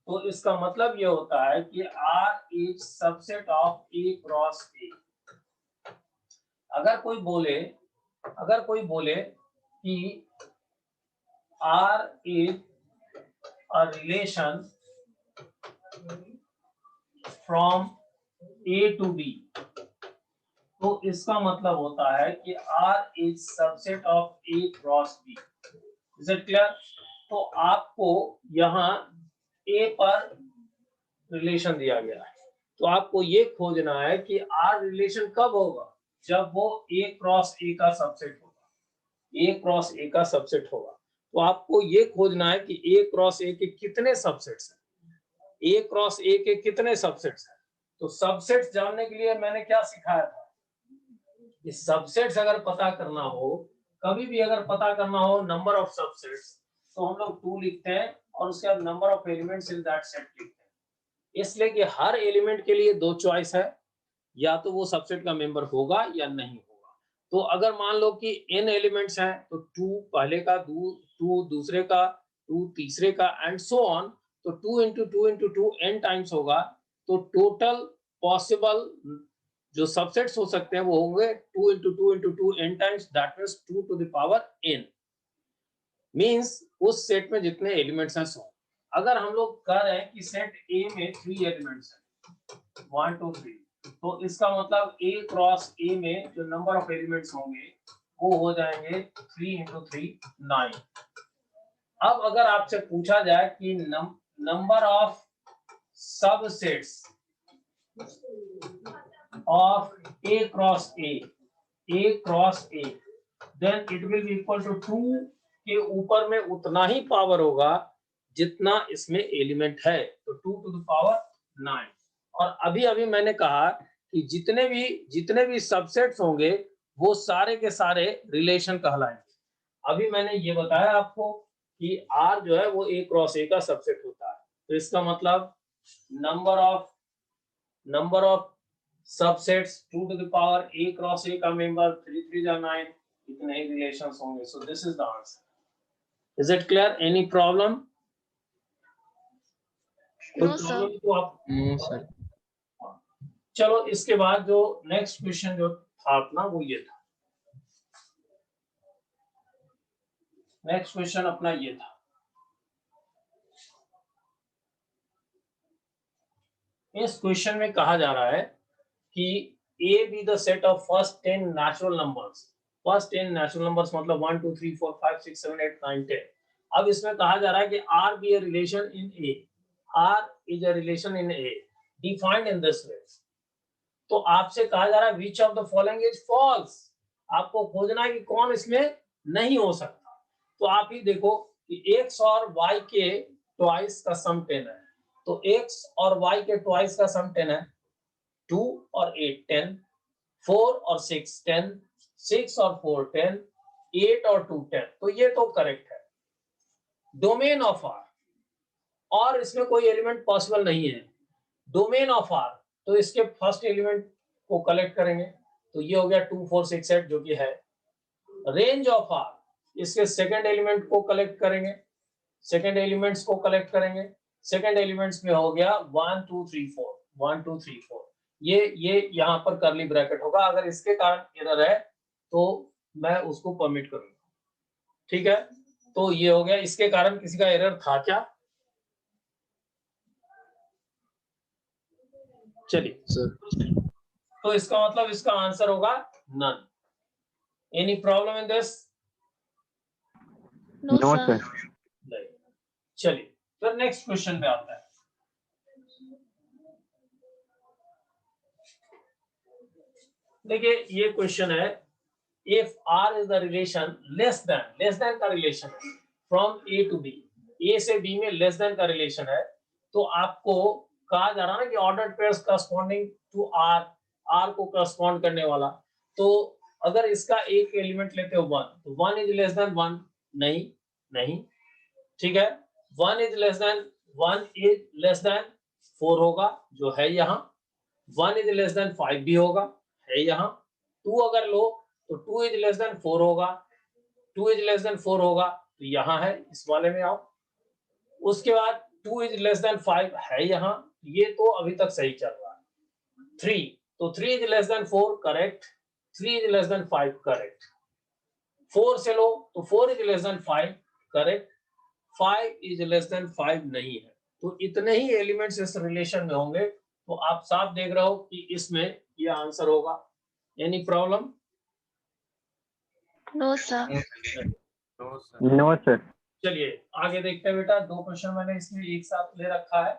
तो इसका मतलब ये होता है कि R is subset of A cross A। अगर कोई बोले कि R is a relation from A to B, तो इसका मतलब होता है कि R is subset of A cross B। Is it clear? तो आपको यहाँ A पर रिलेशन दिया गया है, तो आपको ये खोजना है कि R रिलेशन कब होगा, जब वो A क्रॉस A का सबसेट होगा। A क्रॉस A का सबसेट होगा, तो आपको ये खोजना है कि A क्रॉस A के कितने सबसेट्स हैं। A क्रॉस A के कितने सबसेट्स हैं। तो सबसेट्स जानने के लिए मैंने क्या सिखाया था, कि सबसेट्स अगर पता करना हो, कभी भी अगर पता करना हो नंबर ऑफ सबसेट्स, तो हम लोग 2 लिखते हैं और उसके बाद number of elements in that set लिखते हैं। इसलिए कि हर एलिमेंट के लिए 2 चॉइस है, या तो वो सबसेट का मेंबर होगा या नहीं होगा। तो अगर मान लो कि n एलिमेंट्स हैं तो 2 पहले का, 2 दूसरे का, 2 तीसरे का एंड सो ऑन, तो 2 into 2 into 2 n टाइम्स होगा, तो टोटल पॉसिबल जो सबसेट्स हो सकते हैं वो होंगे 2 into 2 into 2 n times, that means 2 to the power n, means उस सेट में जितने एलिमेंट्स हैं सो। अगर हम लोग कह रहे हैं कि सेट A में 3 एलिमेंट्स हैं 1 2 3, तो इसका मतलब A क्रॉस A में जो नंबर ऑफ एलिमेंट्स होंगे वो हो जाएंगे 3 into 3 9। अब अगर आपसे पूछा जाए कि number of subsets of A cross A then it will be equal to 2 के ऊपर में उतना ही पावर होगा जितना इसमें एलिमेंट है, तो 2 to the power 9। और अभी अभी मैंने कहा कि जितने भी सबसेट्स होंगे वो सारे के सारे रिलेशन कहलाएंगे। अभी मैंने ये बताया आपको कि R जो है वो A क्रॉस A का सबसेट होता है, तो इसका मतलब number of subsets 2 to the power A cross A का मेंबर 3 3 जा 9, इतने ही रिलेशंस होंगे। So this is the answer. Is it clear? Any problem? No, sir. तो आप नो सर। चलो इसके बाद जो नेक्स्ट क्वेश्चन जो था अपना वो ये था, नेक्स्ट क्वेश्चन अपना ये था। इस क्वेश्चन में कहा जा रहा है कि A be the set of first 10 natural numbers। First 10 natural numbers मतलब 1 2 3 4 5 6 7 8 9 10। अब इसमें कहा जा रहा है कि R be a relation in A, R is a relation in A defined in this way। तो आपसे कहा जा रहा है which of the following is false। आपको खोजना है कि कौन इसमें नहीं हो सकता। तो आप ही देखो कि x और y के ट्वाइस का सम 10 है, तो x और y के ट्वाइस का सम 10 है, 2 और 8 10, 4 और 6 10, 6 और 4 10, 8 और 2 10, तो ये तो करेक्ट है। डोमेन ऑफ R, और इसमें कोई एलिमेंट पॉसिबल नहीं है। डोमेन ऑफ R, तो इसके फर्स्ट एलिमेंट को कलेक्ट करेंगे, तो ये हो गया 2 4 6 8 जो कि है। रेंज ऑफ R, इसके सेकंड एलिमेंट को कलेक्ट करेंगे, सेकंड एलिमेंट्स को कलेक्ट करेंगे, सेकंड एलिमेंट्स में हो गया 1 2 3 4, 1 2 3 4। ये यहाँ पर करली ब्रैकेट होगा, अगर इसके कारण एरर है तो मैं उसको परमिट करूंगा, ठीक है। तो ये हो गया, इसके कारण किसी का एरर था क्या? चलिए सर तो इसका मतलब इसका आंसर होगा none. Any problem in this? No, no sir. Sir. चलिए फिर नेक्स्ट क्वेश्चन पे आता है। देखिए ये क्वेश्चन है, if R is the relation less than का रिलेशन है from A to B, A से B में लेस देन का रिलेशन है, तो आपको कहा जा रहा है ना कि order pairs corresponding to R को करस्पॉन्ड करने वाला। तो अगर इसका एक एलिमेंट लेते हो 1, तो 1 इज लेस देन 1, नहीं, ठीक है। 1 इज लेस देन 4 होगा जो है यहाँ, 1 इज लेस देन 5 भी होगा, है यहाँ। 2 अगर लो तो 2 इज लेस देन 4 होगा, 2 इज लेस देन 4 होगा, तो यहाँ है, इस वाले में आओ। उसके बाद 2 इज लेस देन 5 है यहाँ, ये तो अभी तक सही चल रहा है। 3, तो 3 is less then 4 correct, 3 is less then 5 correct. 4 से लो तो 4 is less then 5 correct, 5 is less then 5 नहीं है। तो इतने ही एलिमेंट्स इस रिलेशन में होंगे, तो आप साफ देख रहे हो कि इसमें ये आंसर होगा। Any problem? No, sir. No sir. No sir. चलिए आगे देखते हैं बेटा, 2 क्वेश्चन मैंने इसमें एक साथ ले रखा है।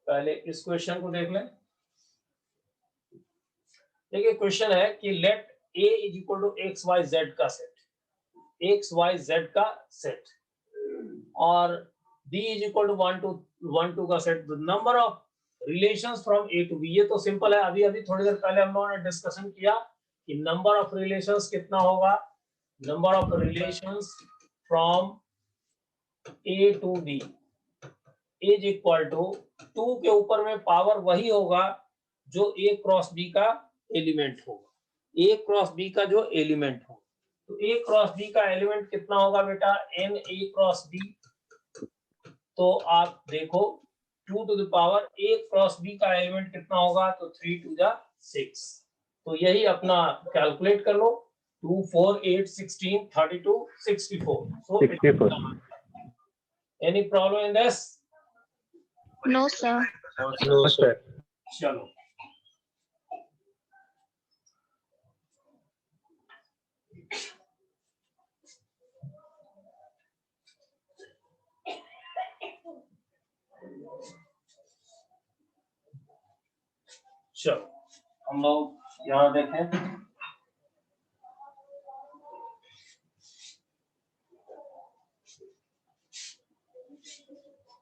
पहले इस क्वेश्चन को देख लें। देखिए क्वेश्चन है कि let A is equal to x y z का सेट, एक्स वाई जेड का सेट, और B इज इक्वल टू 1 2 का सेट। Number of relations from A to B, ये तो सिंपल है, अभी थोड़ी देर पहले हम लोगों ने डिस्कशन किया कि नंबर ऑफ रिलेशंस कितना होगा। Number of relations from A to B is equal to 2 के ऊपर में पावर वही होगा जो A क्रॉस B का एलिमेंट होगा, ए क्रॉस बी का जो एलिमेंट हो, तो ए क्रॉस बी का एलिमेंट कितना होगा बेटा, एन ए क्रॉस बी। तो आप देखो 2 to the power A cross B का एलिमेंट कितना होगा, तो 3 टू द 6। तो यही अपना कैलकुलेट कर लो, 2 4 8 16 32 64। So 64. Any problem in this? No, sir. No sir. चलो हम लोग यहाँ देखें,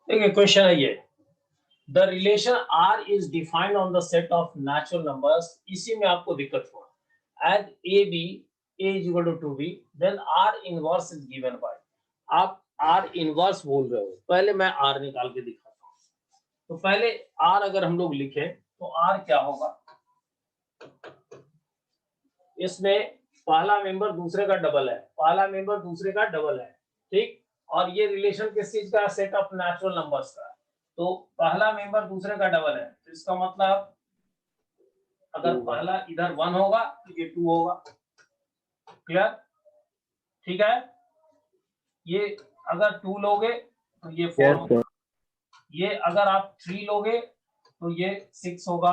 देखिए क्वेश्चन है ये, the relation R is defined on the set of natural numbers. इसी में आपको दिक्कत हुआ, as a b a is equal to b, then R inverse is given by. आप R इनवर्स बोल रहे हो, पहले मैं R निकाल के दिखाता हूँ। तो पहले R अगर हम लोग लिखें तो R क्या होगा, इसमें पहला मेंबर दूसरे का डबल है, पहला मेंबर दूसरे का डबल है, ठीक। और ये रिलेशन किस चीज का, सेट ऑफ नेचुरल नंबर्स का। तो पहला मेंबर दूसरे का डबल है, तो इसका मतलब अगर पहला इधर 1 होगा तो ये 2 होगा, क्लियर, ठीक है। ये अगर 2 लोगे तो ये 4 Yes, होगा, sir. ये अगर आप 3 लोगे तो ये 6 होगा,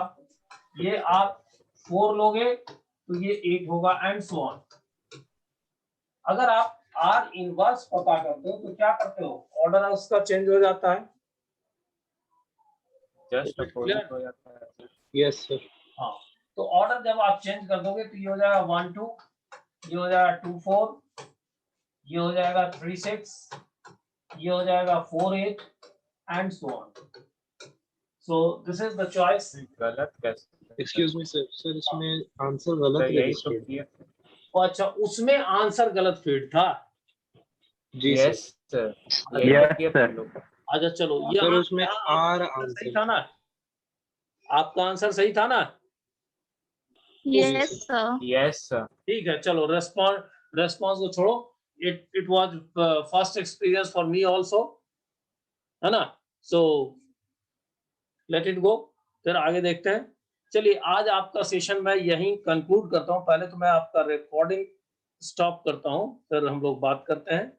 ये आप 4 लोगे तो ये 8 होगा, एंड सो ऑन। अगर आप R इनवर्स पता करते हो तो क्या करते हो, ऑर्डर उसका चेंज हो जाता है, जस्ट अपोजिट हो जाता है। Yes sir. हाँ। तो ऑर्डर जब आप चेंज कर दोगे तो ये हो जाएगा 1 2, ये हो जाएगा 2 4, ये हो जाएगा 3 6, ये हो जाएगा 4 8, and so on. So this is the choice. गलत कैसे? एक्सक्यूज मी सर, सर इसमें आंसर गलत तो यही तो रजिस्टर्ड। किया। अच्छा, उसमें आंसर गलत फीड था। जी यस सर। सर, Yes, यही sir. अच्छा चलो, सर उसमें आर सही आंसर था ना, आपका आंसर सही था ना, Yes, sir. Yes sir. ठीक है। चलो रेस्पॉन्स को छोड़ो, it was first experience for me also, है ना। सो लेट इट गो, फिर आगे देखते हैं। चलिए आज आपका सेशन मैं यहीं कंक्लूड करता हूं। पहले तो मैं आपका रिकॉर्डिंग स्टॉप करता हूं, फिर हम लोग बात करते हैं।